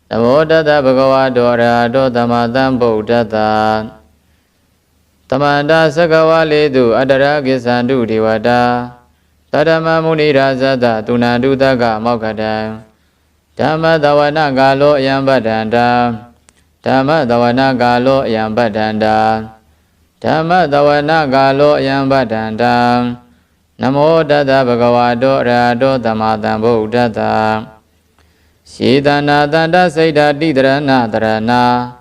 Namo Tassa Bhagavato Arahato Samma Sambuddhassa Tamanta Sakava Ledu Adara Gisandu Devata Tadama Muni Rasata Tunandu Taka Mokkata Dhamma Dawana Galo Yambadanda Dhamma Dawana Galo Yambadanda Dhamma Dawana Galo Yambadanda Namo Tassa Bhagavato Arahato Samma Sambuddhassa Shidana Tanda Saida Didrana Dharana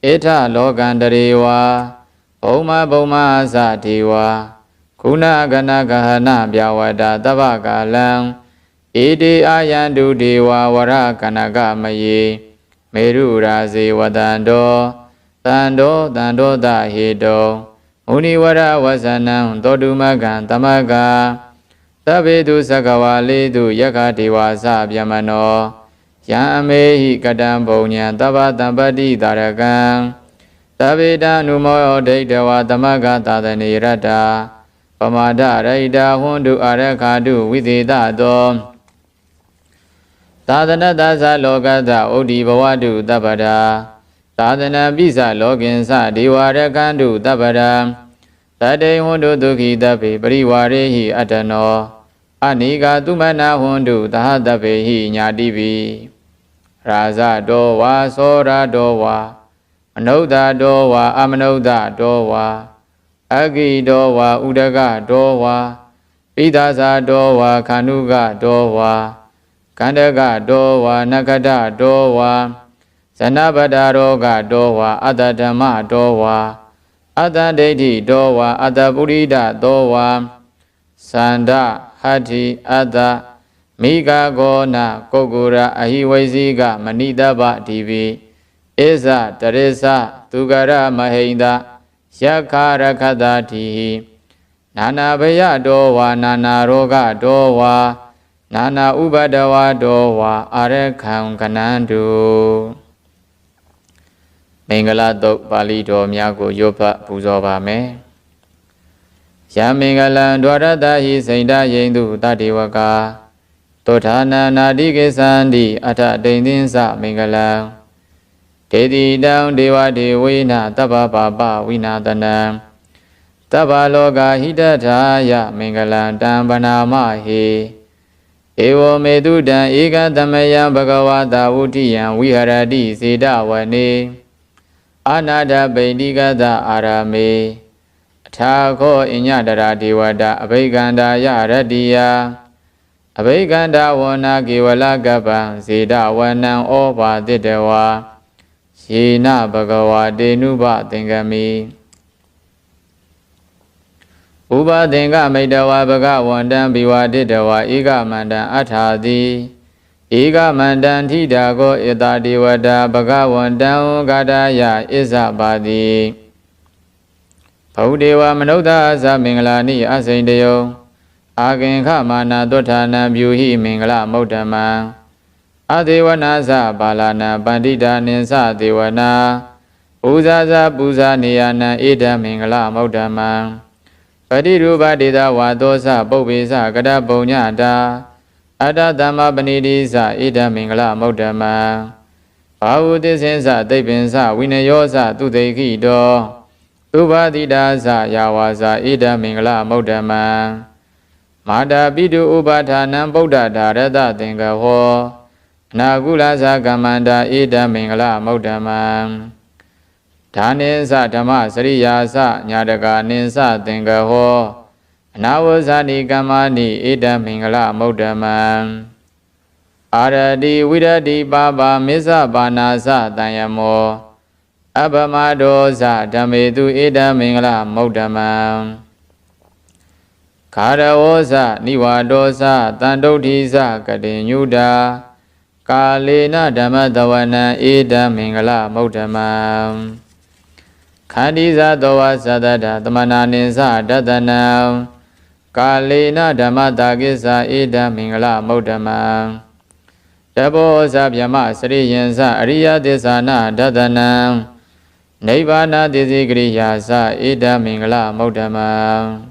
Eta Lokandarewa Bhoma Bhoma Asatiwa Kuna Gana Gahana Byawada Tabakalam Edi Ayandu Dewa Vara Kanaga Maye Meru Razi Wadando Tando Tando Dahido Munivara Vasanam Todumagan Tamaga Tabedu Sakawalidu Yakadiwa Sabyamano Yamehi Kadam Bonyan Tava Tampati Tarakan Tabeda Numo Dedawa Tamaga Tadani Rata Pamada Raida Hundu Arakadu Vidida Dom Tadana Dasa Logada Odi Bawadu Tabada Tadana Bisa Loginsa Diwarakandu Tabada Tade Hundu Duki Tabi Pariwarehi Atano Anika Tumana Hundu Tahadabehi Nyadibi Raza Dowa Sora Dowa Manoda Dowa Amanoda Dowa Agi Dowa Udaga Dowa Pidasa Dowa Kanuga Dowa Kandaga Dowa Nakada Dowa Sanabada Roga Dowa Adadama Dowa Adadedi Dowa Adapurida Dowa Sanda Hati Ada Miga Gona Kogura Ahiwaziga Manidaba TV Eza Teresa Tugara Mahinda Shakara Kadati Nana Baya Dowa Nana Roga Dowa Nana Ubadawa Dowa Arekam Kanandu Mingala Dok Bali Do Myago Yopa Puzoba Me Yamingala Dwarada Hi Sainda Yendu Tadiwaka Totana Nadike Sandi Ata Dendinsa Mingala Dedi Down Dewa Dewina Taba Baba Winadana Taba Loga Hidataya Mingala Dambana Mahi Ewo Medudan Ega Damaya Bhagavata Utiyan Viharadi Siddhavane Anada Baidigada Arame Thako Inyadara Devada Abhiganda Yaradiya Abhiganda Wana Giwala Gabang Siddhavanam Opa Didewa Shina Bhagava Denuba Dengami Uba Denga Medawa Bhagavandam Biwa Didewa Ega Mandan Athadi Ega Mandan Tidago Ida Devada Bhagavandam Gadaya Isabadi Paudewa Manoda Asa Mingalani Asaindayo Agin Kamana Dotana Byuhi Mingala Modama Adewana Sa Balana Bandita Ninsa Dewana Uzaza Buza Niyana Ida Mingala Modama Padiruba Dida Wadosa Bobisa Gada Bonyada Ada Dhamma Banidisa Ida Mingala Modama Paudisinsa Debinsa Winayosa Tudeki Do Ubadidasa Yawaza Ida Mingala Modama Mada Bidu Ubadhanam Buddha Dharada Dingaho Nagulasa Gamanda Ida Mingala Modama Dhaninsa Dhamma Sariyasa Nyadaga Ninsa Dingaho Nawasani Gamani Ida Mingala Modama Aradi Vidadi Baba Misa Banasa Dayamo Abamadosa Dhamedu Ida Mingala Modama Karawosa Niwadosa Tandodisa Kadinyuda Kalena Dhamadawana Ida Mingala Modama Khandiza Dowa Sadada Dhamananinsa Dadana Kalena Dhammadagisa Ida Mingala Modama Dabosa Byama Sriyansa Ariya Desana Dadana Nivana Desigriyasa Ida Mingala Modama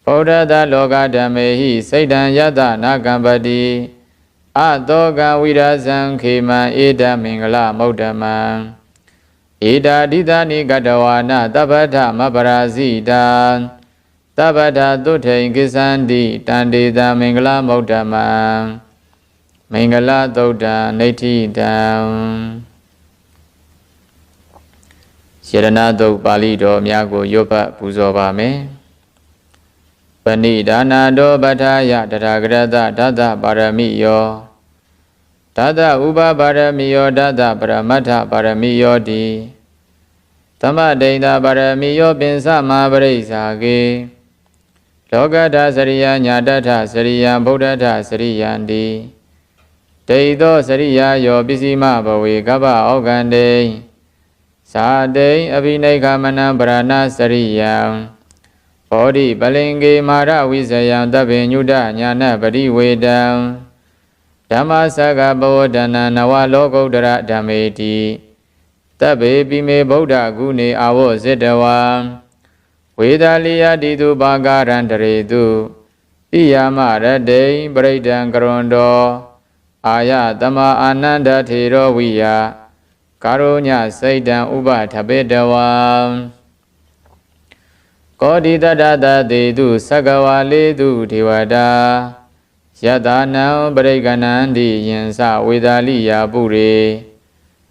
Bodhada Loga Dhamehi Saidan Yada Nagambadi a toga virazan khiman eda mingala maudaman eda didani gadawana tabata mabarazida tabata tutain kisandi tandida mingala maudaman mingala dauda naitidam Sirana dok Pali do miago yopa puzo ba me Pani dana do bataya tatagrata dada parami yo Dada uba parami yo dada paramatha parami yo di Tama deinda parami yo pinsa ma parisa ge Lokata sariya nyadata sariya buddhata sariya di Deido sariya yo pisima bawe kaba ogande Sade abhinayka mana prana sariyam Bodhi balinge mara visayam tabe nyuda nyana parivedam Dhamma saga bhavodana nawa lokautara dhammeti Tabe bime buddha gune avo siddhavam Vedaliya ditu bhagarandaretu Iyama radde paridam karondo Aya tama ananda thero viya Karunya Saidan Uba Tabedawa Kodi Dada Dedu Sagawa Ledu Devada Yadana Breganandi Yansa Vedaliya Bure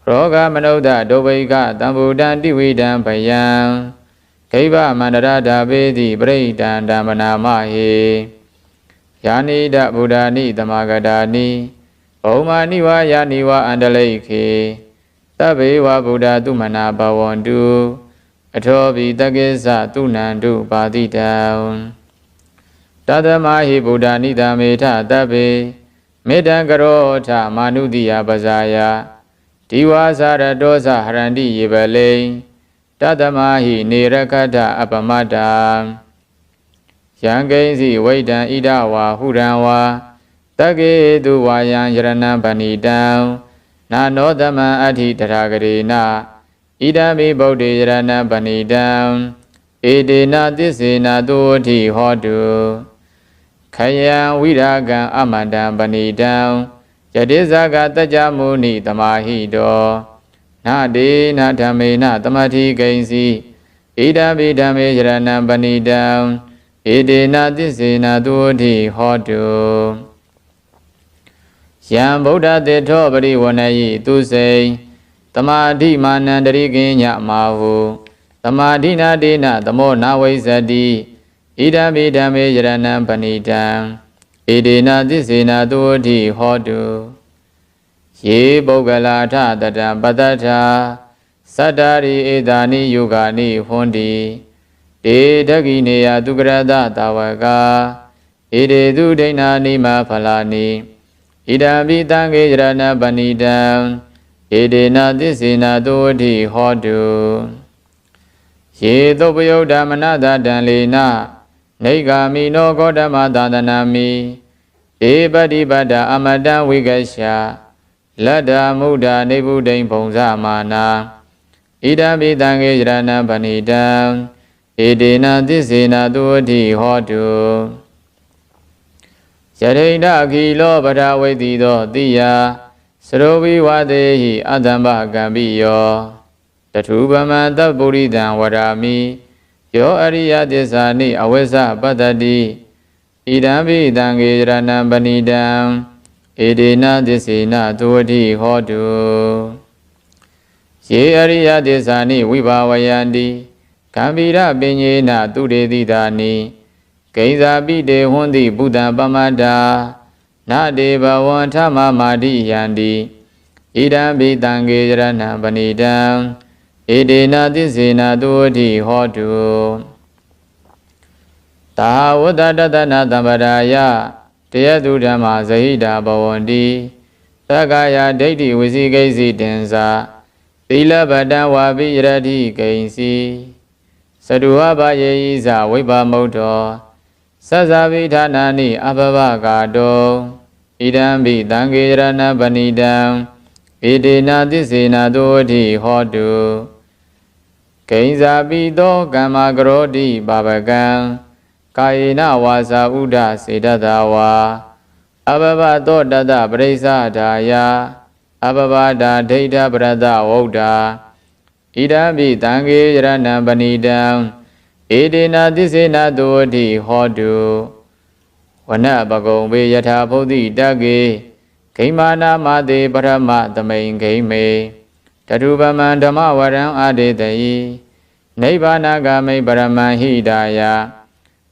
Roga Manoda Dovega Dambudan Dividan Payam Kaiva Mandarada Vedi Bredan Damana Mahe Yani Da Buddhani Damagadani Omaniwa Yaniwa Andaleke Tabe wa Buddha Tumana Bawandu Atobi Tagesa Tunandu Badidam Tadamahi Buddha Nida Meta Tabe Medangarota Manudia Bazaya Diwa Sara Dosa Harandi Yibale Tadamahi Nirakata Apamada Yangazi Waidan Idawa Huranwa Tage Duwayan Yarana Banidam Nano dhamma adi taragarena idami bodhi yarana banidam edena tisena doti hodu khayam viragan amadam banidam yadisaga tajamuni tamahido nade na dhammena tamati gainsi idami dhamme yarana banidam edena tisena doti hodu Yam Buddha de Tobari Wanayi tu say Tamadhi Manandari Ginya Mahu Tamadhina Dina Tamo Nawazadi Idami Dame Yaranam Panidam Idina Disina Duoti Hodu Ye Bogalata Dadam Badata Sadari Edani Yugani Hundi De Dagineya Dugrada Tawaga Ide Dudena Nima Palani Idami Tange Yarana Banidam Edena Disina Duoti Hodu Ye Dobayo Damanada Danlina Negami no Godama Dandanami Ebadi Bada Amadan Vigasha Lada Muda Nebudain Ponzamana Idami Tange Yarana Banidam Edena Disina Duoti Hodu Yadinda Kilo Bada Vedido Diya Sarovi Vadehi Adamba Gambiyo Tatubama Taburidan Wadami Yo Ariya Desani Awesa Badadi Idambi Dange Ranam Banidam Edena Desina Duoti Hodu Ye Ariya Desani Vibhavayandi Kambira Binyena Tudedidani Kaiza Bide Hundi Buddha Pamada Nade Bawan Tama Madi Yandi Idam Bidange Rana Banidam Edena Disina Duoti Hodu Tahawada Dana Dambadaya Teyadu Dhamma Zahida Bawandi Tagaya Deiti Visigasi Denza Tila Badan Wabi Radi Gainsi Saduhaba Yeiza Wiba Moto Sazavi Tanani Ababa Gado Idambi Dangirana Banidam Edena Disina Duoti Hodu Kainzabi Do Gama Grodi Babagan Kaina Wasa Uda Sedadawa အဘဘသောတတပရိစ္ဆဒါယအဘဘတာဒိဋ္ဌပရတဝုဒ္ဓဣဒံပိတံဃေရဏံပဏိတံဧတေနသစ္စေနသောတိဟောတုဝနပကုံဝေယထာဘုဒ္ဓိတကေဂိမာနာမတေပရမသမိန်ဂိမေတတုပမံဓမ္မဝရံအာဒေတယိနိဗ္ဗာနဂမိပရမံဟိဒါယ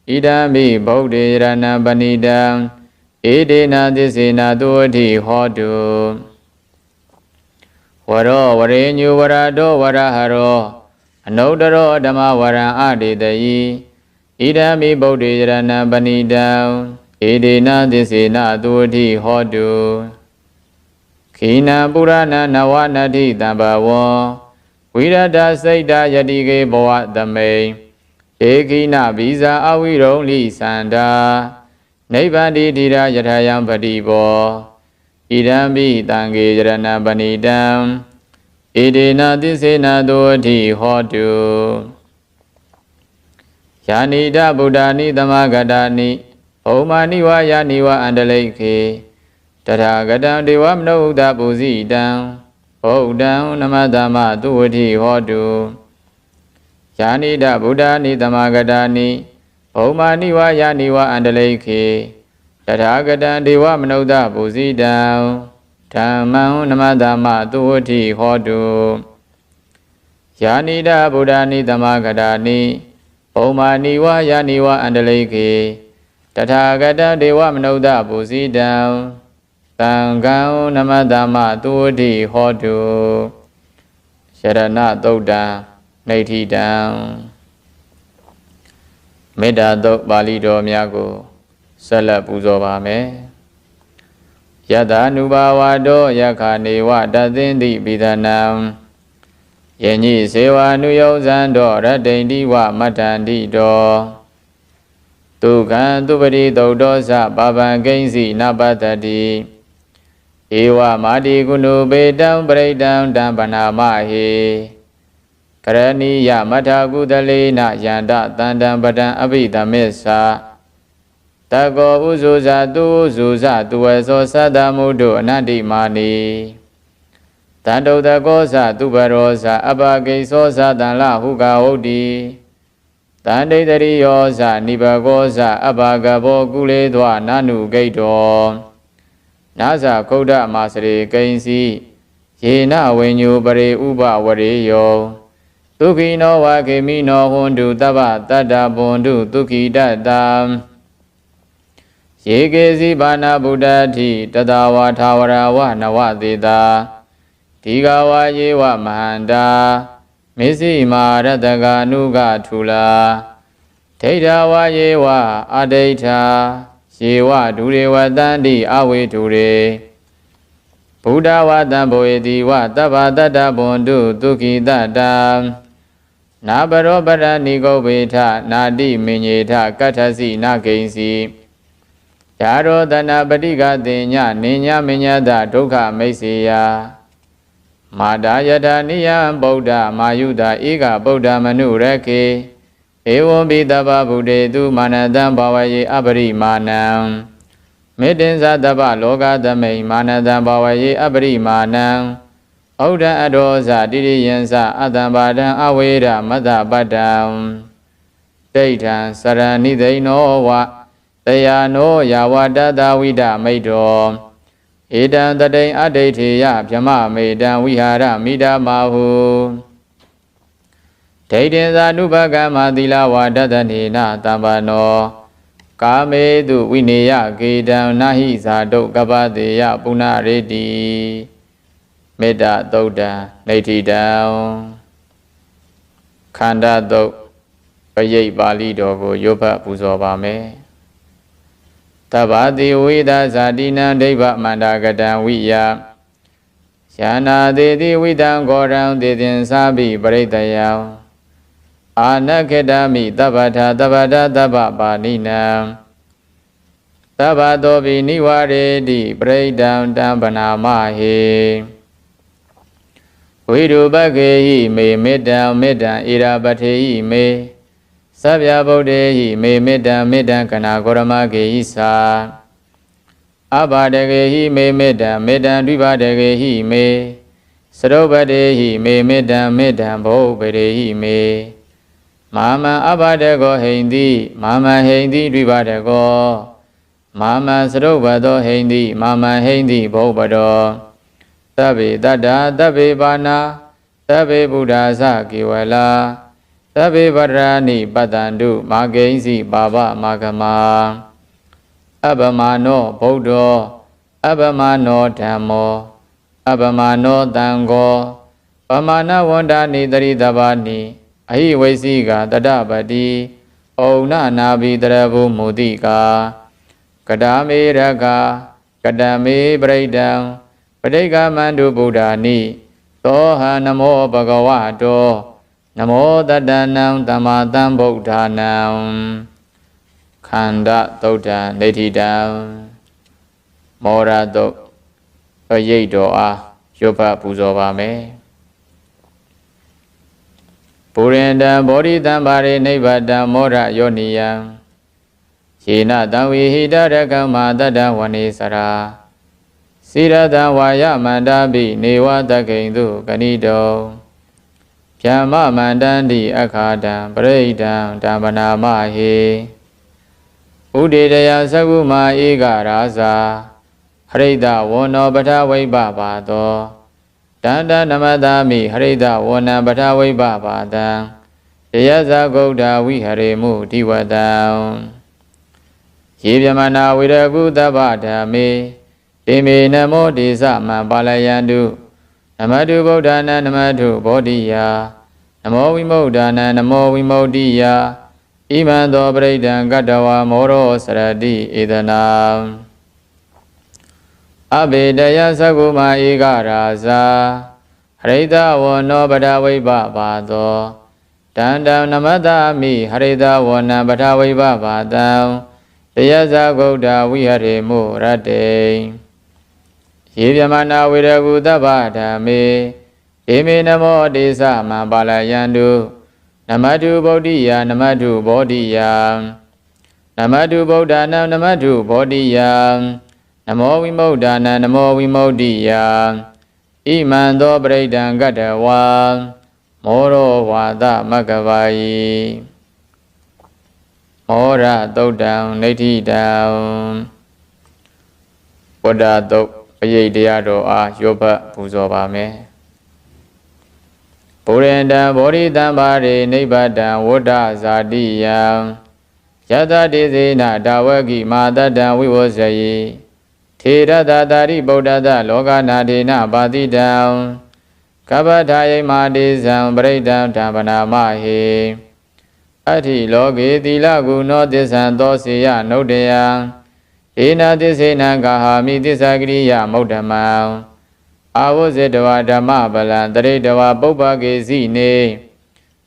ဣဒံမိဗုဒ္ဓေရဏံပဏိတံဧတေနသစ္စေနသောတိဟောတုဝရောဝရေညုဝရတောဝရဟရောအနုတ္တရောဓမ္မဝရံအာဒေတယိဣဒံမိဗုဒ္ဓေရဏံပဏိတံဧတေနသစ္စေနသောတိဟောတုခိနံပုရဏနဝနတ္ထိတံဘဝံဝိရတစိတ်တယတိကေဘဝသမိန်ဧကိနဗိဇာအဝိရုံလိသန္တာနိဗ္ဗန္တိတိရယထာယံပတိဘောဣဒံပိတံဃေရဏပဏိတံဣဒေနသစ္စေနသောတိဟောတုယာနိတဗုဒ္ဓာနိသမဂတာနိဘုံမာနိဝါယာနိဝါအန္တလိခေတထာဂတံဒေဝမနုဿပုဇိတံဗုဒ္ဓံနမတမသုဝတိဟောတုယာနိတဗုဒ္ဓာနိသမဂတာနိဘုံမာနိဝါယာနိဝါအန္တလိခေတထာဂတံဒေဝမနုဿပုဇိတံဓမ္မံနမတမသုဝတိဟောတုယာနိတဗုဒ္ဓာနိသမဂတာနိဘုံမာနိဝါယာနိဝါအန္တလိခေတထာဂတံဒေဝမနုဿပုဇိတံသံဃံနမတမသုဝတိဟောတုယရဏသုတ်တံနေဋ္ဌိတံမေတ္တာသုတ်ပါဠိတော်များကိုဆက်လက်ပူဇော်ပါမယ်ယတနုဘာဝတောယခာနေဝတသင်္တိပိသနံယညိစေဝနုယောဇံတောရတ္တိန္တိဝမတ္တန္တိတောဒုက္ခံသူပတိသုတ်တောသပပံကိဉ္စီနပတ္တိဧဝမာတိကုဏုပေတံပရိတံတံပနာမဟေကရဏီယမထကုသလေနယန္တတန္တံပတံအဘိဓမစ္ဆာတကောဥဇုဇာသူဥဇုဇသူဝေသောသတ္တမုဒ္ဒအနန္တိမာနီတန္တုတကောဇသူပရောဇအပကိသောဇတံလဟုကဝုဒ္တိတန္တိတရိယောဇနိဘကောဇအပကဘောကုလေသောနနုဂိတောနာဇကုဒ္ဓမာစရေကိဉ္စီယေနဝိညုပရိဥပဝရေယောဒုက္ခိနောဝခေမိနောဟွန်တုတပ္ပတတ္တဘွန်တုဒုက္ခိတတ္တယေကေစီဘာနာဗုဒ္ဓတိတတဝါထာဝရဝနဝသေတာဒီဃဝါယေဝမဟန္တာမေစိမာရတကာနုကထူလာဒိဋ္ဌဝါယေဝအဒိဋ္ဌာယေဝဒုရေဝတန္တိအဝေဒုရေဗုဒ္ဓဝတံဘောေတိဝတဗ္ဗတတ္တဘွန်တုဒုက္ခိတတ္တနာဘရောပရဏိဂုဗ္ဗေထနာတိမင်ညေထကတ္ထစီနာဂိဉ္စီယာရောတနာပတိကတိညနိညာမညတဒုက္ခမိတ်စေယမာတာယထာနိယံဗုဒ္ဓမာယုတာဧကဗုဒ္ဓမနုရခေဧဝံပိတဗ္ဗဗုဒ္ဓေတုမာနတံဘာဝယေအပရိမာဏံမေတ္တင်္ဇတဗ္ဗလောကသမိန်မာနတံဘာဝယေအပရိမာဏံဩဒံအဒောဇတိရိယံဇအတံပါဒံအဝေရမတ္တပတ္တံဒိဋ္ဌံစရဏိသိနောဝတယာနောယာဝတတဝိဒမိတ်တောဧတံတတိံအဒိဋ္ဌေယဗြမမေတံဝိဟာရမိဒမာဟုဒိဋ္ဌင်သာနုဘကမသီလဝါဒတနေနတမ္ပနောကာမေတုဝိနေယကေတံနာဟိဇာတုကပ္ပတေယပုဏ္ဏရေတိမေတ္တာသုတ်တံနေဋ္ဌိတံခန္ဓာသုတ်ပရိတ်ပါဠိတော်ကိုရွတ်ဖတ်ပူဇော်ပါမယ်သဗ္ဗတိဝိဒဇာတိနံဒိဗ္ဗမန္တာကတံဝိယယာနာတိတိဝိတံဂောရံတေတင်္စာပိပရိတယံအာနခေတမိတဗ္ဗထာတဗ္ဗတတဗ္ဗပါဏိနံသဗ္ဗတောပိနိဝရေတိပရိဒံတံပနာမဟေဝိရုပခေဟိမေမေတ္တံမေတ္တံဣရာပထေဟိမေသဗ္ဗဗုဒ္ဓေဟိမေမေတ္တံမေတ္တံကနာဂောရမဂေဟိသာ အဘာတကေဟိမေမေတ္တံမေတ္တံဒွိဘာတကေဟိမေစရုပတေဟိမေမေတ္တံမေတ္တံဘောပရေဟိမေမာမံအဘာတကောဟိန္တိမာမံဟိန္တိဒွိဘာတကောမာမံစရုပသောဟိန္တိမာမံဟိန္တိဘောပတောသဗ္ဗေတတ္တသဗ္ဗေပါဏာသဗ္ဗေဗုဒ္ဓါသကေဝလာသဗ္ဗေဗရဏိပတ္တန္တုမာဂိဉ္စီပါပမာဂမအပမနောဗုဒ္ဓောအပမနောဓမ္မောအပမနောသံဃောပမာဏဝန္ဒာနိတရိတဘာနိအဟိဝိစီကတတပတိဩနနာဘိတရဘုမုတိကာကတမေရကကတမေပရိဒံပဋိက္ခမန္တုဗုဒ္ဓာနိသောဟနမောဘဂဝတောနမောတတနံသမ္မာသမ္ဗုဒ္ဓနံခန္ဓာသုတ်တံနေတိတံမောရတုတ်အရိတ်တော်အားရွတ်ဖတ်ပူဇော်ပါမယ်ပုရိန္ဒံဘောဓိတံပါရိနိဗ္ဗတံမောရယောနိယံယေနတံဝိဟိတရကမ္မာတတဝနေစရာစိရတံဝါယမန္တပိနေဝတကိဉ္တုကဏိတောဗျမ္မမန္တန္တိအခါတံပရိဒံဓမ္မနာမဟေဥဒေတယသကုမာဧကရာဇာဟရိတဝန္နောပထဝိပပါသောတန္တနမတမိဟရိတဝန္နပထဝိပပါတံတယဇဂုဒ္ဓဝိဟရေမုဒီဝတံယေဗျမနာဝိရကုသဗ္ဗဓမ္မေတေမေနမောဒေသမံပါလယန္တုနမတုဗုဒ္ဓနာနမတုဘောဓိယာနမောဝိမု ddha နာနမောဝိမု ddhi ယာဣမံသောပရိဒံကတ္တဝါမောရောစရတိဧတနာအဘေတယသကုမာဧကရာဇာဟရိတဝနောပထဝိပပါသောတန္တံနမတမိဟရိတဝနံပထဝိပပါတံတယဇဂုဒ္ဓဝိဟရေမုရတ္တေယေဗျမနာဝိရကုသဗ္ဗဓမ္မေဧမေနမောဒေသမံပါလယန္တုနမတုဗုဒ္ဓိယာနမတုဘောဓိယာနမတုဗုဒ္ဓနာနမတုဘောဓိယာနမောဝိမု ddha နာနမောဝိမု ddhi ယာဣမံသောပရိဒံကတ္တဝါမောရောဝါသမဂ္ဂဝါယိမောရသုတ်တံနေတိတံဝဒ္ဒသုတ်အရေးတရားတော်အားရွတ်ဖတ်ပူဇော်ပါမယ်ပုရိန္ဒံဘောဓိတံပါရိနိဗ္ဗတံဝဋ္ဌဇာတိယံယတတိစေနဒါဝကိမာတတံဝိဝဇယိထေရတတာရိဗုဒ္ဓတလောကနာဒေနပါတိတံကပ္ပထာယိမာတိဇံပရိဒံဓမ္မနာမဟေအဋ္ဌိလောကေသီလကုဏောသစ္ဆံသောစေယနုဒ္ဒယံဧနသစ္စေနံကာဟာမိသစ္စာကရိယမௌဒ္ဓမံအာဝဇေတဝဓမ္မဗလံတရိတဝပုပ္ပကေစီနေ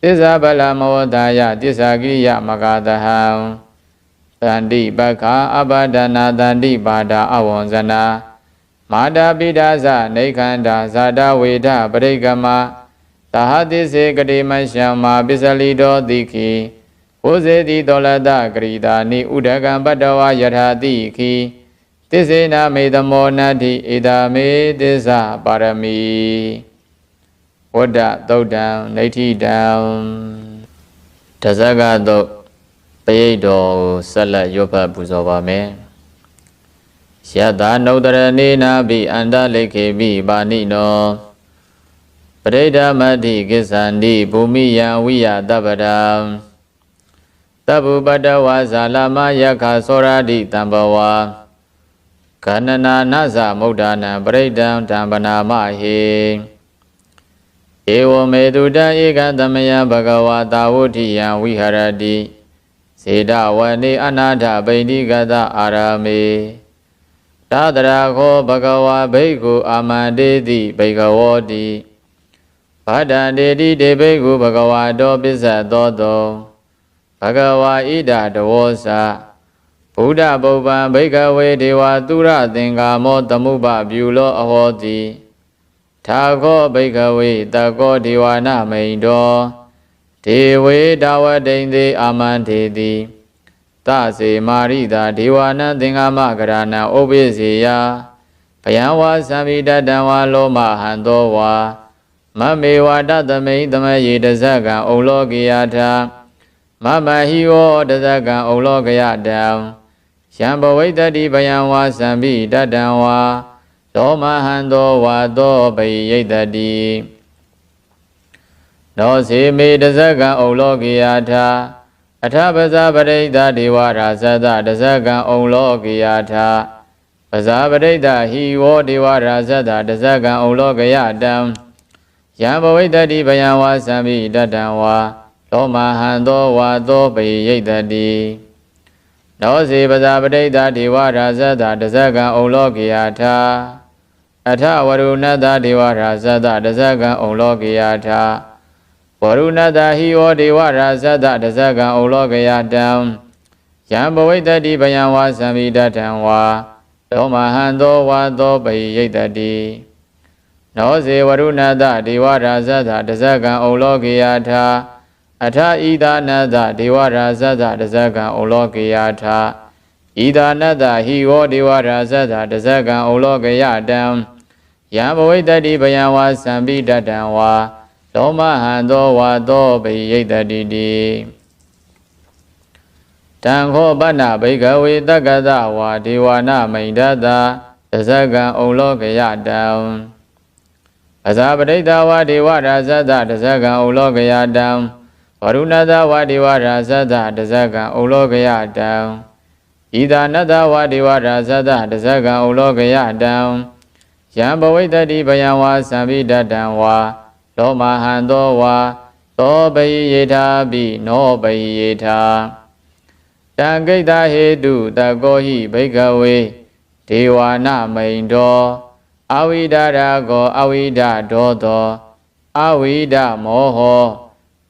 သစ္စာဗလမောဒါယသစ္စာကရိယမဂတဟံတန္တိပက္ခအပဒနာတန္တိပါဒအဝံဇနာမာတာပိဒါဇနေခန္ဓာဇာတဝေဒပရိကမသဟတိစေကတိမရှံမာပစ္စလိတောတိခိဝဇေတိတောလတဂရိတာနိဥဒကံပတ္တဝယထာတိခိသစ္စေနာမေတမောနတ္တိဧတာမေသစ္စာပါရမီဝဒ္ဒသုတ်တံနေတိတံတဇဂသုတ်ပရိတ်တော်ကိုဆက်လက်ရွတ်ဖတ်ပူဇော်ပါမယ်ယတနုတရဏေနာဘိအန္တလိခေပိပါဏိနောပရိဒမတ္တိကိစ္ဆန္တိဘူမိယံဝိယတပ္ပဒံတဗ္ဗုပတ္တဝါဇာလမယက္ခသောရတိတံဘဝကန္နနာနသမုဒ္ဒနာပရိဒံဓမ္မနာမဟေဧဝမေတုတံဧကသမယဘဂဝါတာဝုထိယံဝိဟရတိစေတဝနေအနာထဗိန္တိကတအာရမေတတရာခောဘဂဝါဘိက္ခုအာမန္တေတိဘိကဝောတိဗဒ္ဒန္တေတိတေဘိက္ခုဘဂဝါတောပစ္စသောတောဘဂဝါဣဒတဝောစာဗုဒ္ဓပုပ္ပံဘိကဝေဒေဝသုရသင်္ကာမောသမုပပြုလောအဟောတိထာခောဘိကဝေတကောဒေဝနာမိန်တောဒေဝေတဝတိန်သေအာမန္တေတိတ တစေမာရိတာဒေဝနံသင်္ဃမကရဏံဩပိစေယဘယံဝါသံမိတတံဝါလောမဟံသောဝါမမေဝတသမိသမယေတဇကံဩလောကိယထာမမဟိဝတဇကံဩလောကယတံယံဘဝိတ္တိဘယံဝါသံမိတတံဝါသောမဟံသောဝါသောပိယိတတိနောစေမေတဇကံဩလောကိယထာအထပဇာပရိဒဒေဝရာဇတတဇကံဩလောကိယထာပဇာပရိဒဟိဝဒေဝရာဇတတဇကံဩလောကယတံယံဘဝိတ္တိဘယံဝါသံမိတတံဝါသောမဟံသောဝါသောပိယိတတိနောစေပဇာပရိဒဒေဝရာဇတတဇကံဩလောကိယထာအထဝရုဏတဒေဝရာဇတတဇကံဩလောကိယထာဝရုဏတဟိဝဒေဝရာဇတတဇကံဩလောကယတံယံဘဝိတ္တိဘယံဝါသံမိတတံဝါသောမဟံသောဝါသောပိယိတတိနောစေဝရုဏတဒေဝရာဇတတဇကံဩလောကိယထာအထဣဒာနတဒေဝရာဇတတဇကံဩလောကိယထာဣဒာနတဟိဝဒေဝရာဇတတဇကံဩလောကယတံယံဘဝိတ္တိဘယံဝါသံမိတတံဝါသောမဟံသောဝါသောပိယိတတိတိတံခောပဏ္ဏဘိကဝေတက္ကသဝါဒေဝနာမိန္ဒတတဇကံဩလောကယတံအဇာပရိဒဝါဒေဝရာဇတတဇကံဩလောကယတံဝရုဏတဝါဒေဝရာဇတတဇကံဩလောကယတံဣဒာနတဝါဒေဝရာဇတတဇကံဩလောကယတံယံဘဝိတ္တိဘယံဝါသံမိတတံဝါသောမဟံသောဝါသောပိယေထာပိနောပိယေထာတံကိတ္တဟေတုတကောဟိဘိကဝေဒေဝနာမိန်တောအဝိဒရာကောအဝိဒဒောသောအဝိဒမောဟော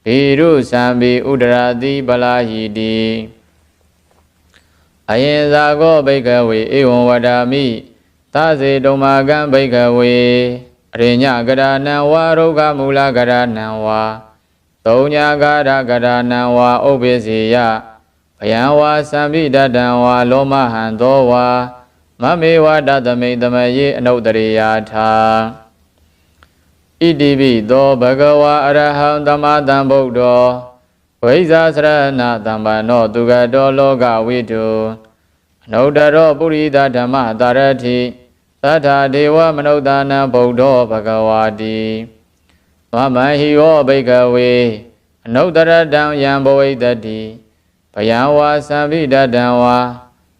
ဗေရုသံပိဥဒရာတိပလာဟိတိအယင်ဇာကောဘိကဝေဧဝံဝဒာမိသစေတုံမာကံဘိကဝေအရိညကရဏံဝါရုကမူလကရဏံဝါသုံးညာကာရကရဏံဝါဥပ္ပစေယဘယံဝါသံမိတတံဝါလောမဟံသောဝါမမေဝတသမိသမယေအနုတ္တရိယာထာဣတိပိသောဘဂဝါအရဟံသမတံဗုဒ္ဓောဝိဇာစရဏသမ္ပန္နောသူကတောလောကဝိတုအနုတ္တရောပုရိသဓမ္မတာရတိသတ္ထာဒေဝမနုဿာနံဗုဒ္ဓောဘဂဝါတိမမဟိယောဘိကဝေအနုတ္တရတံယံဘဝိတတိဘယံဝါသံမိတတံဝါ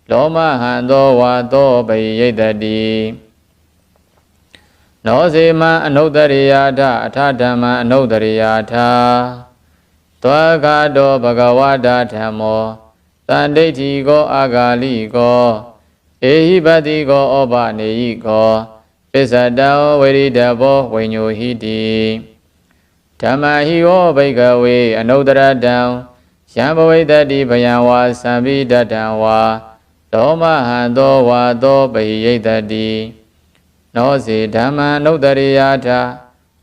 လောမဟံသောဝါသောပိယိတတိနောစေမံအနုတ္တရိယာထအထဓမ္မံအနုတ္တရိယာထသောကတောဘဂဝတာဓမ္မောတန်ဒိဋ္ဌိကောအာဂါလိကောဧဟိပတိကောဩပနေယိကောပစ္စတံဝိရိတဘောဝိညုဟိတိဓမ္မဟိဝဘိကဝေအနုတ္တရတံယံဘဝိတ္တိဘယံဝါသံမိတတံဝါသောမဟံသောဝါသောပိယိတတိနောစေဓမ္မံအနုတ္တရိယာထ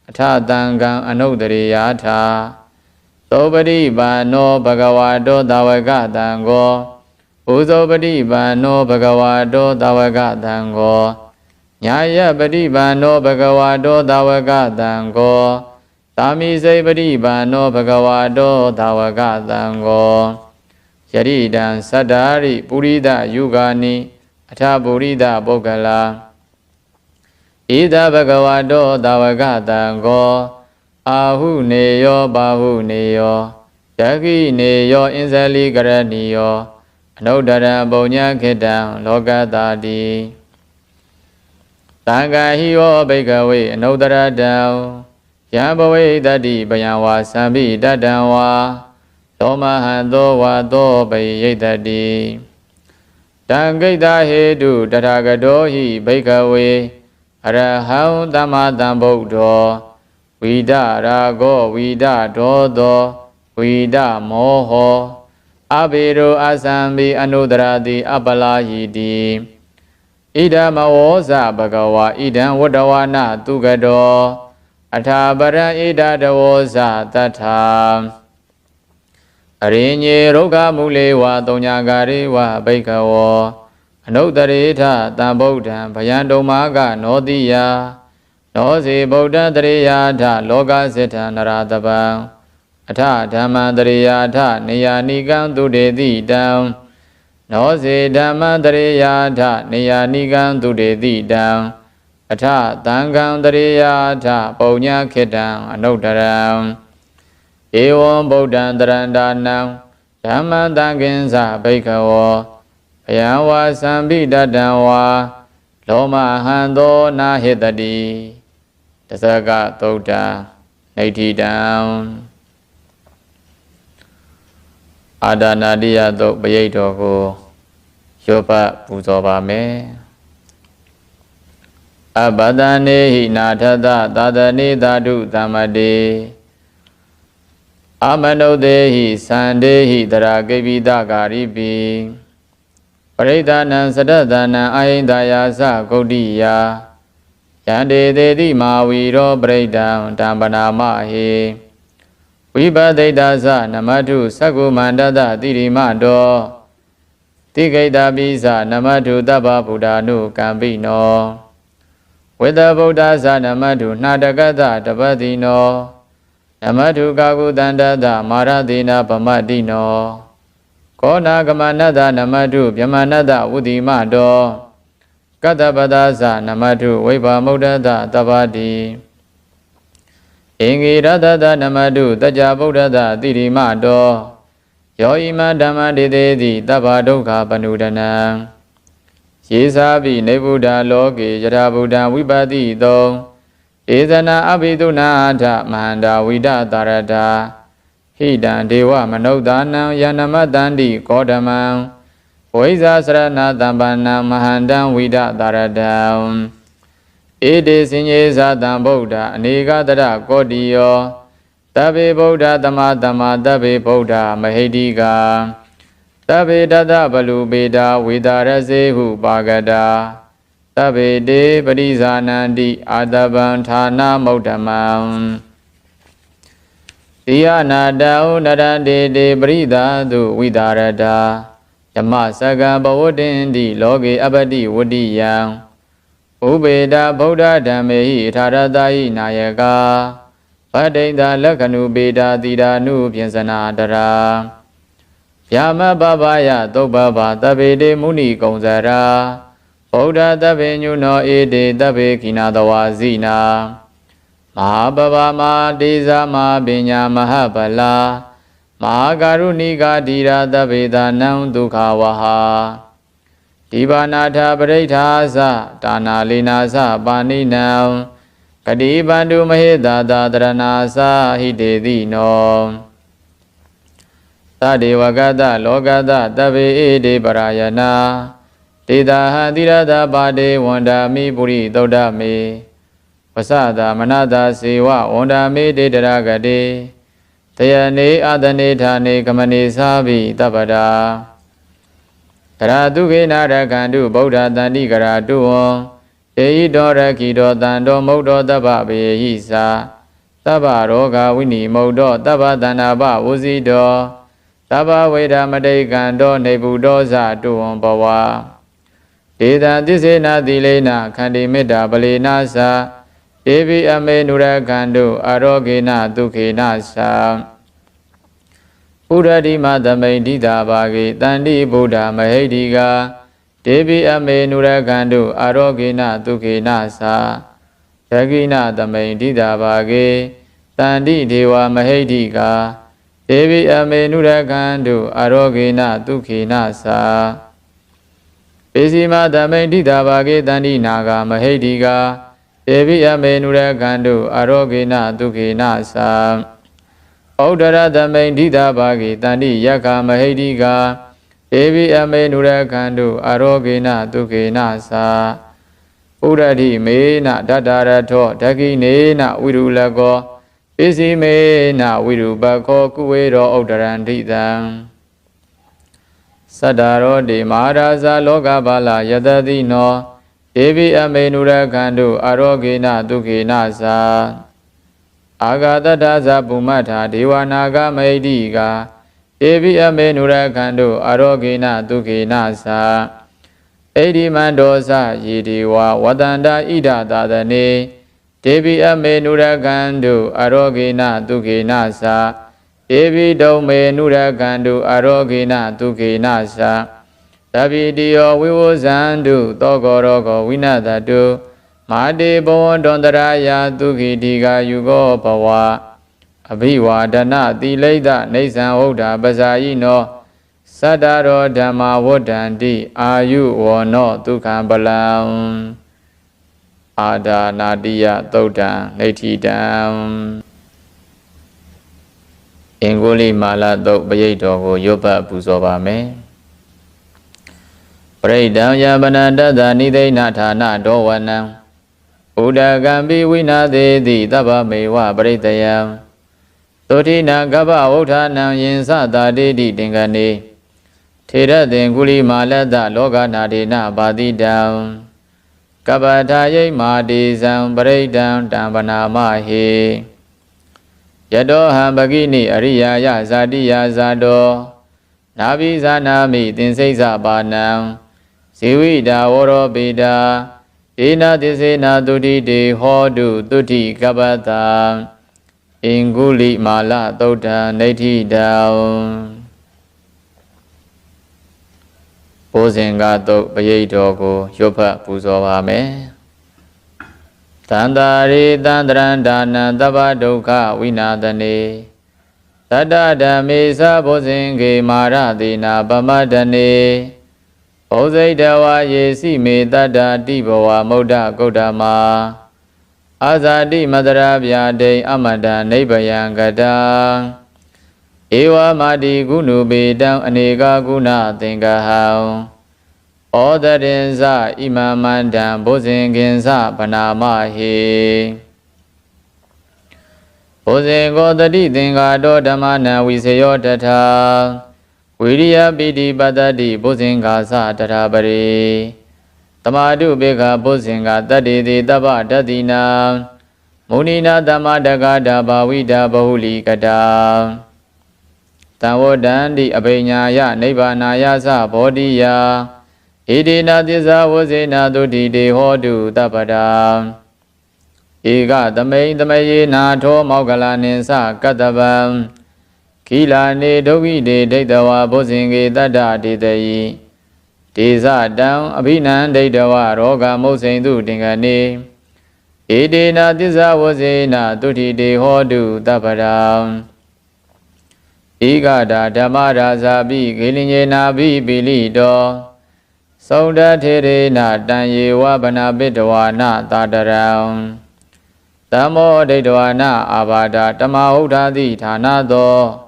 အထတံကံအနုတ္တရိယာထသောပရိပါနောဘဂဝါတောသဝကတံကောဥဇောပရိပါနောဘဂဝါတောသဝကတံကောညာယပရိပါနောဘဂဝါတောသဝကတံကောသာမိစိပရိပါနောဘဂဝါတောသဝကတံကောယရိတံသတ္တာရိပုရိသယုဂာနိအထပုရိသပုဂ္ဂလာဣဒဘဂဝါတောသဝကတံကောအာဟုနေယောဘာဟုနေယောယခိနေယောအင်ဇလိကရဏီယောအနုတ္တရံပုံညခေတံလောကတာတိသံဃာဟိယောဘိကဝေအနုတ္တရတံယံဘဝိတတိဘယံဝါသံမိတတံဝါသောမဟံသောဝါသောပိယိတတိတံကိတ္တဟေတုတထာဂတောဟိဘိကဝေအရဟံသမ္မာသမ္ဗုဒ္ဓောဝိဒရာဂောဝိဒဒောသောဝိဒမောဟောအဘေရောအသံဘိအနုတရတိအပလာယိတိဣဒမဝောဇဘဂဝါဣဒံဝတ္တဝနာသူကတောအထာပရံဣဒတဝောဇတထာ အရိညေရုဂမူလေဝတုံညာဂရိဝဘိကဝောအနုတ္တရေထတံဗုဒ္ဓံဗယံတုံမာကနောတိယနောစီဗုဒ္ဓတရေယာထလောကစိထံနရတပံအထဓမ္မတရေယာထနေယာနိကံသူတေတိတံနောစီဓမ္မတရေယာထနေယာနိကံသူတေတိတံအထသံဃံတရေယာထပုံညာခေတံအနုတ္တရံဧဝံဗုဒ္ဓံတရန္တာနံဓမ္မံတံကိဉ္စဘိကဝောဘယံဝါသံဘိတတံဝါလောမဟံသောနာဟိတတိတသကသုတ်တံနေတိတံအာဒနာတိယသုတ်ပရိတ်တော်ကိုရောပတ်ပူဇော်ပါမယ်အဘဒနေဟိနာထသသာသနေဓာတုသမ္မတေအမနုတေဟိသန္တေဟိတရာကိပိတကာရိပိပရိဒာနံသတ္တနံအာဟိန္ဒယာသဂုတ်တိယယန္တေတေတိမာဝီရောပရိဒံတံပနာမဟေဝိပသိတသနမတုသက္ကုမန္တတတိရိမတောတိကိတပိသနမတုတဗ္ဗဗုဒ္ဓ ानु ကံပိနောဝေတဗုဒ္ဓသနမတုနှာတကတတပတိနောနမတုကာကုတန္တတမာရတိနာပမတိနောကောနာကမနတနမတုဗြဟ္မနတဝုတိမတောကတ္တပဒသနမတုဝိဘာမုဒ္ဒတတပတိအင်္ဂိရတတနမတုတကြဗုဒ္ဓတတိရိမတောယောဣမဓမ္မဒေသေတိတဗ္ဗဒုက္ခပနုဒနံယေသာပိနေဗုဒ္ဓလောကေယထာဗုဒ္ဓံဝိပတိတောဧဇနာအဘိတုနာထမဟန္တာဝိဒတာရတာဟိတံဒေဝမနုဿာနံယန္နမတန္တိကောဓမံဝိဇာစရဏတံပန္နံမဟန္တံဝိဒတာရတံဧတေစဉ္ညေသတံဗုဒ္ဓအနေကတရကောတိယောတဗ္ဗေဗုဒ္ဓသမတမတဗ္ဗေဗုဒ္ဓမဟိတိကာတဗ္ဗေတတဗလူပေတာဝေတာရစေဟုပါကတာတဗ္ဗေတေပရိဇာနန္တိအာတဗံဌာနမௌဓမံတိယနာတောနရန္တေတေပရိသာတုဝိတာရတာဓမ္မစကံဘဝတ္တင်တိလောကေအပတိဝတ္တိယံဥပေတာဗုဒ္ဓဓမ္မေဟိထာရတဟိနာယကာဗတ္တိတလက္ခဏုပေတာတိတာနုပြင်စနာတရာဗျာမပပယသုပ္ပဗတဗ္ဗေတေမုနိကုံဇရာဗုဒ္ဓတဗ္ဗေညုနောဧတေတဗ္ဗေခိနာတဝါဇိနာမဟာပပမတေဇာမပညာမဟဗလာမဟာကာရုဏိကာဓိရာတဗ္ဗေသာနံဒုက္ခဝဟာဒီဘာနာထပရိဋ္ဌာသဒါနာလေနာသပါဏိနံဂတိပန္တုမဟေတာသာတရဏာသဟိတေတိနောသဒေဝကတလောကတတဗ္ဗေဧတေပရာယနာဒေတာဟတိရတပါတေဝန္ဒာမိပုရိသုဒ္ဓမေဝသတာမနတာစေဝဝန္ဒာမေတေတရဂတေတယနေအာတနေဌာနေကမနေသာဘိတပ္ပဒါကရာတုခေနာရကန္တုဗုဒ္ဓတန္တိကရာတုဝံဧဟိတောရခိတောတန္တောမုဒ္ဒောတဗ္ဗဘေဟိသာတဗ္ဗရောဂဝိနိမုဒ္ဒောတဗ္ဗတန္နာဘဝဇိတောတဗ္ဗဝေဒမတိကံတောနေဗုဒောဇတုဝံဘဝဒေတံသစ္စေနာသီလေနာခန္တိမေတ္တာပလေနာသာဧဘိအမေနုရကန္တုအာရောဂေနဒုခေနသာဥရတိမသမိန်ဒိတာဘာဂေတန္တိဗုဒ္ဓမဟိတိကာဒေဘိအမေနုရကန္တုအာရောဂေနဒုခေနသာယကိနသမိန်ဒိတာဘာဂေတန္တိဒေဝမဟိတိကာဒေဘိအမေနုရကန္တုအာရောဂေနဒုခေနသာပေစီမသမိန်ဒိတာဘာဂေတန္တိနာဂမဟိတိကာဒေဘိအမေနုရကန္တုအာရောဂေနဒုခေနသာဩဒရသမိန်ဒိတာဘာဂေတန္တိယက္ခမဟိတိကာဧဘိအမေနုရကန္တုအာရောဂေနဒုခေနသာဥရတိမေနတတရထောဒကိနေနဝိရုလကောပစ္စည်းမေနဝိရုပခောကုဝေရောဥဒရန္တိတံသတ္တရောတိမဟာရာဇာလောကဘာလယတတိနောဧဘိအမေနုရကန္တုအာရောဂေနဒုခေနသာအာဂတတ္ထဇပုမ္မထာဒေဝနာဂမဟိတိကာ Ebi ame nurakando arogena dukena sa Edi mandosa yidiwa wadanda ida dadane Debi ame nurakando arogena dukena sa Ebi dome nurakando arogena dukena sa Tabidiyo viwozandu togorogo winadadu Made bondondaraya dukidiga yugo bawa Abhiwadana tilaida naisan hoda basayino Sadaro dhamma vodandi ayu wono dukhan balam Ada nadiya taudan naithidam Inguli mala tok payito ko yopa puso ba me Praidam yabanandada nidaina thana dowanam Udagambi winadedi taba mewa praitayam Totina gaba vautanam yinsa tadedi tingane Theratin guli malada loga nadina badidam Kabatayai madisam praidam tambana mahi Yado hambagini ariyaya zadiya zado Nabi zanami tinsesa banam Siwida woro bida Ina tisena tuti de hodu tuti kabata Inguli mala tauta naiti dao Posenga tok payito ko yopa puso ba me Tandari tandrandana taba dukha winadane Tada dhame sa posenge maradina pamadane Ozaitawa yesi me tata tibawa mauda gautama Azadi madarabhya de amada naibayan gata Ewa madi gunu bedam aneka guna tingaham Odarinsa imamandam bosinginsa panamahi Bosingo tati tingado dhammana visayo tata Viriya piti patati bosingasa tatabari Tamadu beka bosinga tatiti tapa tatina Munina tamadaka dabawida bahuli kata Tavodandi abhinyaya nibbanaya sa bodhiya Idina tisa vosena tutide hodu tapada Ega tamay tamaye natho maukalanin sa katabam Kila ne dogi de daitawa bosinge tata ditayi Tisa dam abhinan daitawa roga mosendu tingane Idina tisa vosena tutide hodu tapada Ega da dhammarasa bhi gilinye na bhi bilito Sauda tere na tanye wabana bidwa na tadaram Tamo daitwa na abada tamahudadi thanado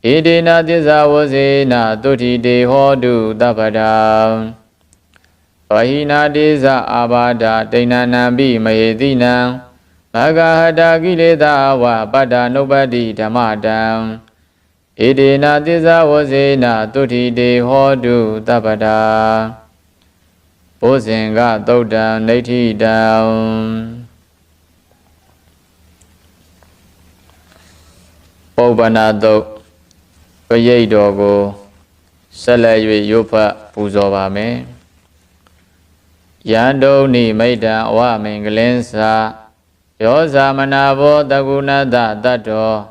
Idina tisa vosena tutide hodu tapada Vahina tisa abada dainanambi mahedinam Magahada kileta wa pada nubadi dhammadam Idina tisa vosena tutide hodu tapada Bosinga taudam naithidam Paubana tok Payito ko Salaywe yopa puso ba me Yando ni maida wa mingalinsa Yosa manabo tagunata tato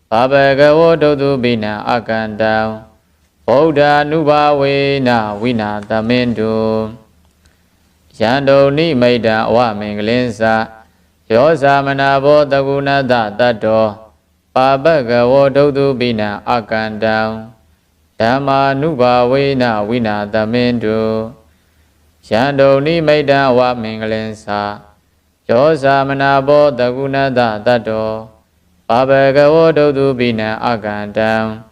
Babagawo dodu bina akandam Bodha nubawe na winatamindu Yando ni maida wa mingalinsa Yosa manabo tagunata tato Babagawo dodu bina akandam Dhamma nubawe na winatamindu Yando ni maida wa mingalinsa Yosa manabo tagunata tato Babagawo dodu bina akandam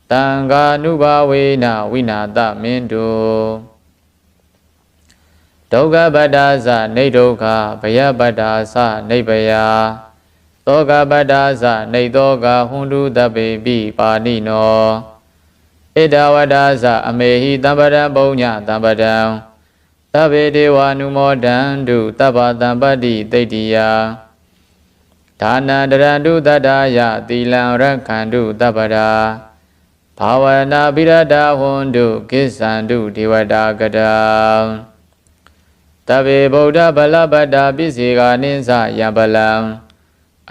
Tanga nubawe na winatamindu Doga badasa nidokha Bhaya badasa nibaya Toga badasa nidoga hundu tabebi panino Ida wadasa amehi tampadam punya tampadam Tabe dewa numodandu tapa tampadi tetiya Dhana dharandu tadaya tilang rakhandu tapada ဘာဝနာပိရဒဟွန်တုကိစ္ဆန္တုဒေဝတာကတံတဗေဗုဒ္ဓဗလပတ္တာပိစေကာနိသယံပလံ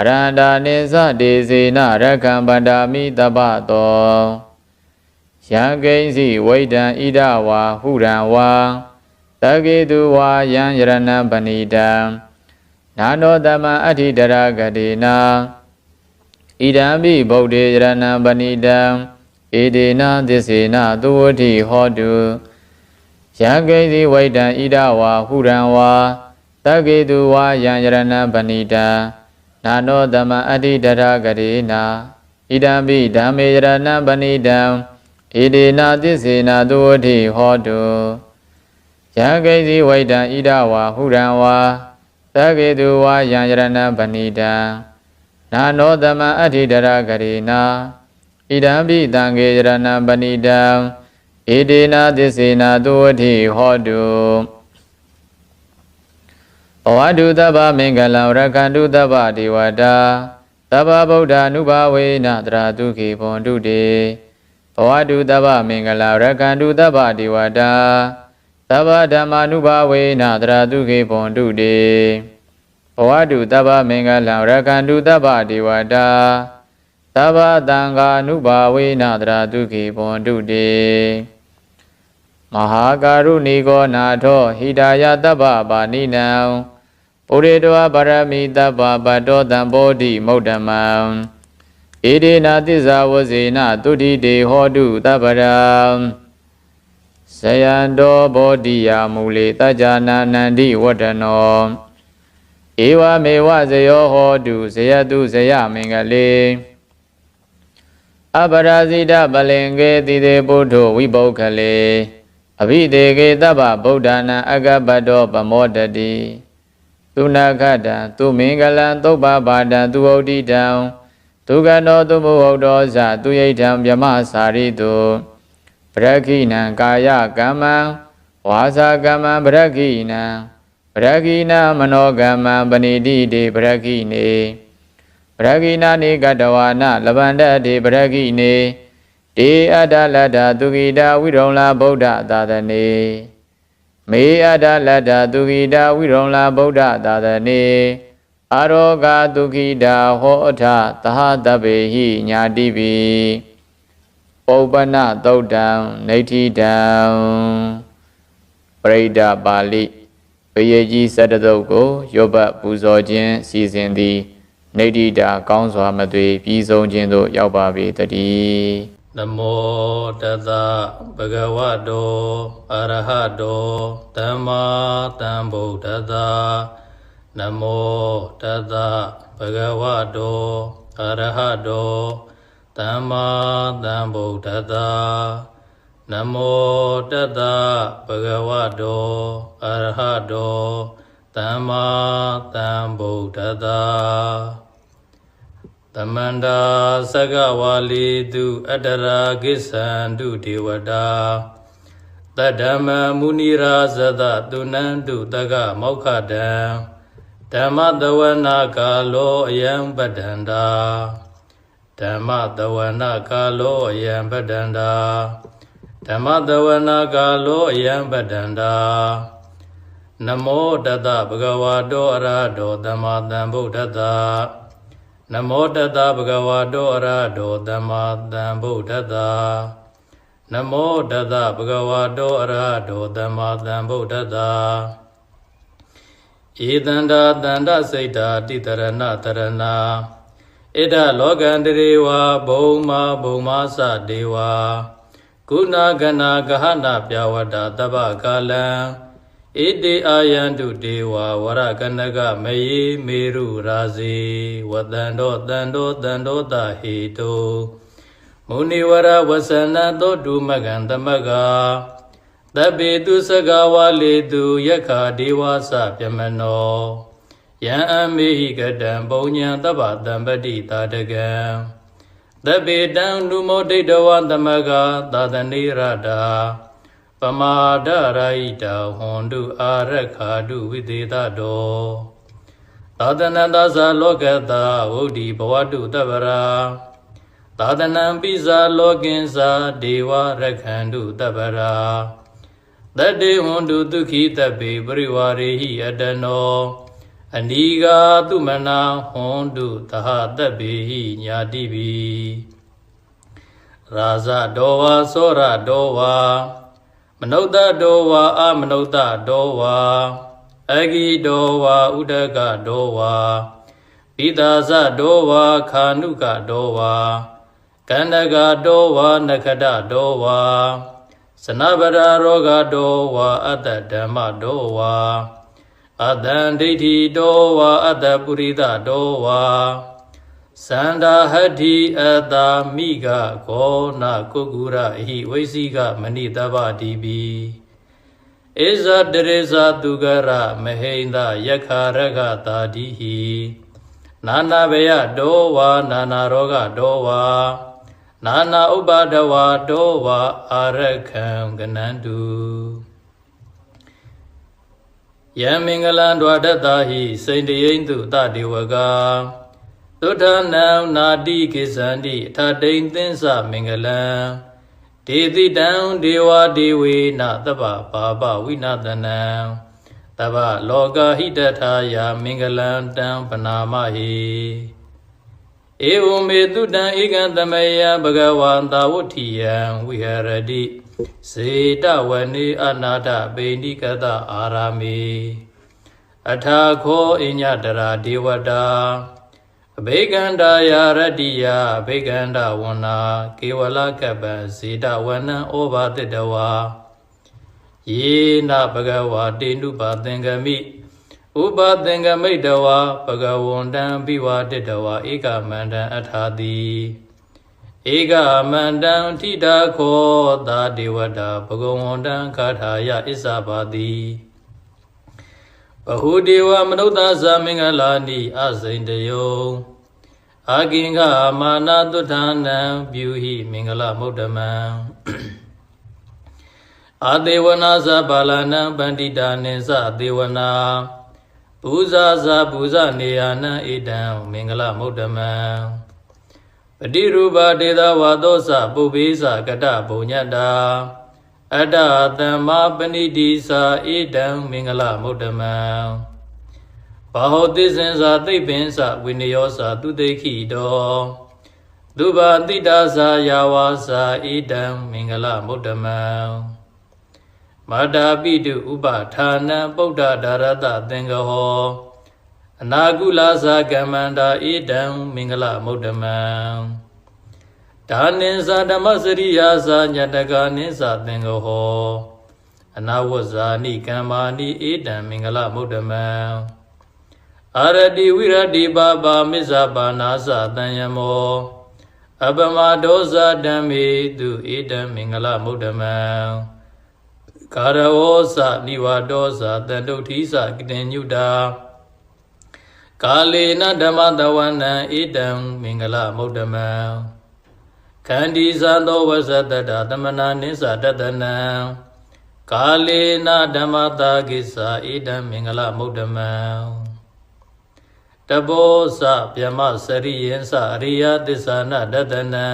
အရန္တာနိသဒေစေနရကံပန္တာမိတပ္ပတောယံကိဉ္စီဝိဒံဣဒဝါဟုရံဝါတကေတုဝါယံယရဏံပဏိတံနာနောတမံအဋ္ဌိတရဂတိနာဣဒံပိဗုဒ္ဓေယရဏံပဏိတံဧဒေနသစ္စေနသုဝတိဟောတုယံကိဉ္စီဝိဒံဣဒဝါဟုရံဝါတကေတုဝါယံယရဏံပဏိတံနာနောတမံအဋ္ဌိတရဂတိနာဣဒံပိဓမ္မေယရဏံပဏိတံဣဒေနသစ္စေနသုဝတိဟောတုယံကိဉ္စီဝိဒံဣဒဝါဟုရံဝါတကေတုဝါယံယရဏံပဏိတံနာနောတမံအဋ္ဌိတရဂတိနာဣဒံပိတံဃေယရဏံပဏိတံဣဒေနသစ္စေနသုဝတိဟောတုဘဝတုတဗ္ဗမင်္ဂလံရခန္တုတဗ္ဗဒေဝတာတဗ္ဗဗုဒ္ဓ ानु ဘာဝေနတရာတုခေဘွန်တုတေဘဝတုတဗ္ဗမင်္ဂလံရခန္တုတဗ္ဗဒေဝတာတဗ္ဗဓမ္မာနုဘာဝေနတရာတုခေဘွန်တုတေဘဝတုတဗ္ဗမင်္ဂလံရခန္တုတဗ္ဗဒေဝတာတဗ္ဗသံဃာနုဘာဝေနတရာတုခေဘွန်တုတေမဟာကာရုဏီကောနာထောဟိတာယတဗ္ဗပါဏိနံပုရိတောပါရမိတဗ္ဗပတ္တောတံဘောဓိမုဒ္ဓမံဣဒေနသစ္စာဝဇေနတုတိတေဟောတုတဗ္ဗရံဇယံတောဘောဓိယာမူလေတကြနာနန္တိဝတ္တနောဧဝမေဝဇယောဟောတုဇယတုဇယမင်္ဂလေအပရာဇိတပလင်္ကေတိတေပုထုဝိပုခ္ခလေအဘိတေကေတဗ္ဗဗုဒ္ဓနာအကပတ္တောပမောတတိသူနာခတံသူမင်္ဂလံသုပ္ပပါဒံသူဝဋ္ဌိတံဒုက္ခနောသူမဟုတ်သောဇသူယိထံဗြမစာရိတုပရခိနံကာယကမ္မံဝါစာကမ္မံပရခိနံပရခိနမနောကမ္မံပဏိတိတေပရခိနေပရခိနာနိကတဝါနလဗန္တတေပရခိနေတေအတ္တလတ္ထသူဂိတာဝိရုံလာဗုဒ္ဓသာသနေမေအတ္တလတ္ထသူဂိတာဝိရုံလာဗုဒ္ဓသာသနေအာရောဂသူဂိတာဟောအထသဟတဗ္ဗေဟိညာတိပိပုပ္ပနသုတ်တံနေဋ္ဌိတံပရိဒပါဠိဘယကြီး17သုတ်ကိုရွတ်ပတ်ပူဇော်ခြင်းစီစဉ်သည်နေဋ္ဌိတာကောင်းစွာမသွေပြီးဆုံးခြင်းသို့ရောက်ပါပေတည်းနမောတသဗုဒ္ဓဝါတောအရဟတောသမ္မာသမ္ဗုဒ္ဓတ္တနမောတသဗုဒ္ဓဝါတောအရဟတောသမ္မာသမ္ဗုဒ္ဓတ္တနမောတသဗုဒ္ဓဝါတောအရဟတောသမ္မာသမ္ဗုဒ္ဓတ္တသမန္တာသဂဝါလီတုအတ္တရာကိစ္ဆန္တုဒေဝတာတတ္တမမုနိရာဇတသုနန္တုတကမောက္ခတံဓမ္မတဝနာကာလောအယံပတ္တန္တာဓမ္မတဝနာကာလောအယံပတ္တန္တာဓမ္မတဝနာကာလောအယံပတ္တန္တာနမောတတဗုဒ္ဓဝါတောအရဟတောသမ္မာသမ္ဗုဒ္ဓတ္တနမောတတဗုဒ္ဓဝါတောအရဟတောသမ္မာသမ္ဗုဒ္ဓတ္တနမောတတဗုဒ္ဓဝါတောအရဟတောသမ္မာသမ္ဗုဒ္ဓတ္တဧတန္တာတန္တစိတ်တာတိတရဏတရဏဣဒလောကန္တရေဝဘုံမာဘုံမာသဒေဝကုဏဂနာဂဟနာပြဝတ္တတဗ္ဗကာလံဣတိအာယန္တုဒေဝဝရကနကမယေမေရုရာဇေဝတန္တောတန္တောတန္တောတဟိတောမုနိဝရဝဆနသောတုမကံသမကသဗ္ဗေတုစကဝါလေတုယက္ခဒေဝသပြမနောယံအမေဟိကတံပုံညာတဗ္ဗတံပတိတာတကံသဗ္ဗေတံနုမောဒိဋ္ဌဝသမကသာသနေရတာပမာဒရာဟိတဟွန်တုအာရခာတုဝိသေတတောသာသနတသလောကတဝုဒ္ဓိဘဝတုတဗ္ဗရာ သာသနံပိဇာလောကင်္စာဒေဝရခန္တုတပ္ပရာတတေဝန္တုဒုခိတပေပရိဝါရေဟိအတနောအနိဂါသူမနာဟွန်တုသဟတပေဟိညာတိပိရာဇဒောဝါသောရဒောဝါမနုဿဒောဝါအမနုဿဒောဝါအဂိဒောဝါဥဒကဒောဝါပိသာဇဒောဝါခာနုကဒောဝါကန္တကဒောဝါနခတဒောဝါစနဗရာရောဂဒောဝါအတ္တဓမ္မဒောဝါအတ္တံဒိဋ္ဌိဒောဝါအတ္တပုရိသဒောဝါသန္တာဟတ္တိအတ္တမိဂဂောနကုက္ကုရဟိဝိသိကမဏိတဗ္ဗတိပိဧဇတရေဇသူကရမဟိန္ဒယက္ခရဂတာတိဟိနာနာဘယဒောဝါနာနာရောဂဒောဝါနာနာဥပါဒဝါဒောဝါအာရခံကနန္တုယံမင်္ဂလံဒွါဒတ္တဟိစိန္ဒယိန္တုတတေဝကသုဒ္ဓနံနာတိကိသန္တိအထတိန်သင်္စမင်္ဂလံဒေတိတံဒေဝဒေဝေနသဗ္ဗပါပဝိနသနံသဗ္ဗလောကဟိတထာယမင်္ဂလံတံပနာမဟိဧဝမေတုတံဧကံသမယံဘဂဝန္တာဝဋ္ဌိယံဝိဟရတိစေတဝနေအနာထပေဏိကတအာရာမေအထာခောအညတရာဒေဝတာအဘိကန္တာယာရတ္တိယအဘိကန္တဝနာကေဝလကပ္ပံစေတဝနံဩဘာတိတဝါယေနဘဂဝါတေနုပါသင်္ကမိဥပသင်္ကမိတဝါဘဂဝန္တံဘိဝါတိတဝါဧကမန္တံအထာတိဧကမန္တံထိတာခောသာဒေဝတာဘဂဝန္တံကာထာယဣစ္ဆပါတိဘဟုဒေဝမနုဿာသမင်္ဂလာနိအစိန်တယောအာကိင်္ဂမာနာတုထာနံပြုဟိမင်္ဂလမုဒ္ဓမံအာသေဝနာသဘာလနံပန္တိတာနိသသေဝနာပူဇာဇာပူဇနေယနံဣဒံမင်္ဂလမုဒ္ဓမံပတိရူပဒေသဝါသောသပုဗ္ဗေသကတပုညတ္တာအတ္တသမ္မာပဏိတိသာဣဒံမင်္ဂလမုဒ္ဓမံဘာဟောတိစင်္စာသိပ္ပင်္စဝိနယောစာသူတိခိတောသုဘာတိတာသာယာဝါစာဣဒံမင်္ဂလမုဒ္ဓမံမာတာပိတုဥပဌာနံပုဒ္ဒဒါရတသင်္ကဟောအနာကုလသာကမ္မန္တာဣဒံမင်္ဂလမုဒ္ဓမံဒါနိသဓမ္မစရိယာသာညတကနိသသင်္ကဟောအနာဝဇာနိကမ္မာနိဣဒံမင်္ဂလမုဒ္ဓမံအာရတိဝိရတိပါပါမစ္ဆပါနာသတံယမောအပမဒောဇဓမ္မေတုဣဒံမင်္ဂလမုဒ္ဓမံကာရဝောသနိဝါဒောသတန္တုဋ္ဌိသကတိညုတာကာလေနဓမ္မတဝနံဣဒံမင်္ဂလမုဒ္ဓမံခန္တီဇာသောဝဇတတသမနာနိသတတနံကာလေနဓမ္မတာကိစ္ဆာဣဒံမင်္ဂလမုဒ္ဓမံတဘောသဗျမစရိယံသအရိယသစ္စာနတတနံ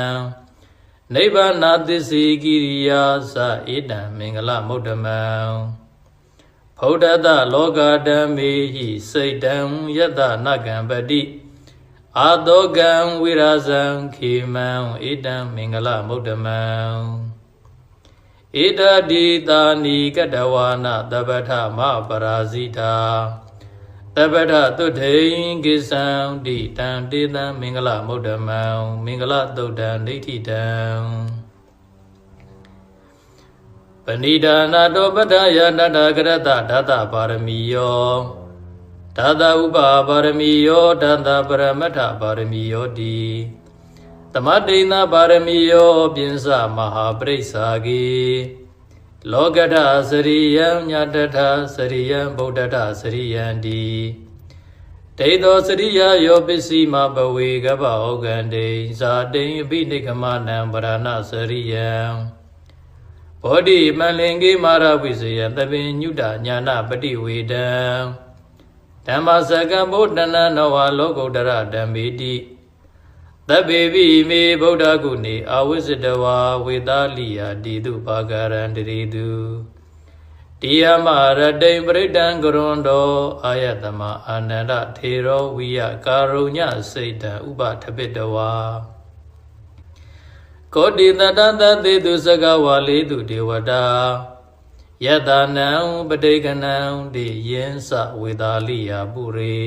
နိဗ္ဗာနသစ္စေကိရိယာသဣဒံမင်္ဂလမုဒ္ဓမံဖௌဒတလောကဓမ္မေဟိစိတ်တံယတနကံပတိအာတောကံဝိရာဇံခေမံဣဒံမင်္ဂလမုဒ္ဓမံဣဒတိတာနိကတဝါနတပ္ပထမပရာဇိတာတပ္ပထသုထေကိသံတိတံတေတံမင်္ဂလမုဒ္ဓမံမင်္ဂလသုတ်တံဒိဋ္ဌိတံပဏိဒါနာတောပတ္ထယတတကရတဓာတပါရမီယောဓာတဥပပါရမီယောဓာတပရမတ္ထပါရမီယောတိသမတိဏပါရမီယောပိဉ္စမဟာပရိစ္ဆာကေလောကထစရိယံညတထစရိယံဗုဒ္ဓထစရိယံတိဒိဋ္ဌောစရိယယောပစ္စည်းမဘဝေကပ္ပဩကံတေဇာတိအပိနိကမနံပရဏစရိယံဘောဓိမလင်္ကေမာရဝိဇယံသဗ္ဗညုတညာနာပတိဝေဒံဓမ္မစကံဗုဒ္ဓနာနဝလောကုတ္တရဓမ္မေတိသ ဗ္ဗေပိမေဗုဒ္ဓဂုဏေအာဝိစ္စတဝါဝေတာလိယတိတုပါကရံတရေတုတိယမရတိံပရိတံကရွန်တောအာယတမအာနန္ဒထေရောဝိယကာရုညစိတ်တံဥပထပိတဝါကောတိတတတသေတုစကဝါလေတုဒေဝတာယတနံပဋိကနံတိယင်းစဝေတာလိယပုရေ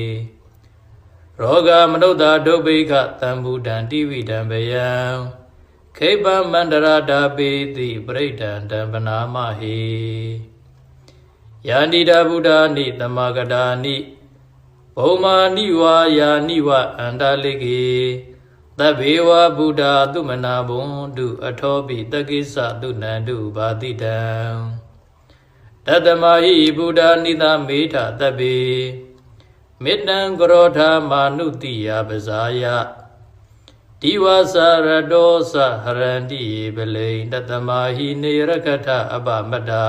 ရောဂမနုဿာဒုဗိကတံဘူတံတိဝိတံဘယံခိပမန္တရတာပိတိပရိဒံတံပနာမဟိယာနိဒဗုဒ္ဓနိသမဂတာနိဘုံမာနိဝါယာနိဝအန္တလိကေသဗ္ဗေဝဗုဒ္ဓသုမနာဘုံတုအထောပိတကိစ္စသုနန္တုဘာတိတံတတမဟိဗုဒ္ဓနိသမေထသဗ္ဗေမေတ္တံကရောဓမာနုတိယပဇာယဒီဝါစရတောစဟရန္တိပလိတတမဟိနေရကထအပမတ္တာ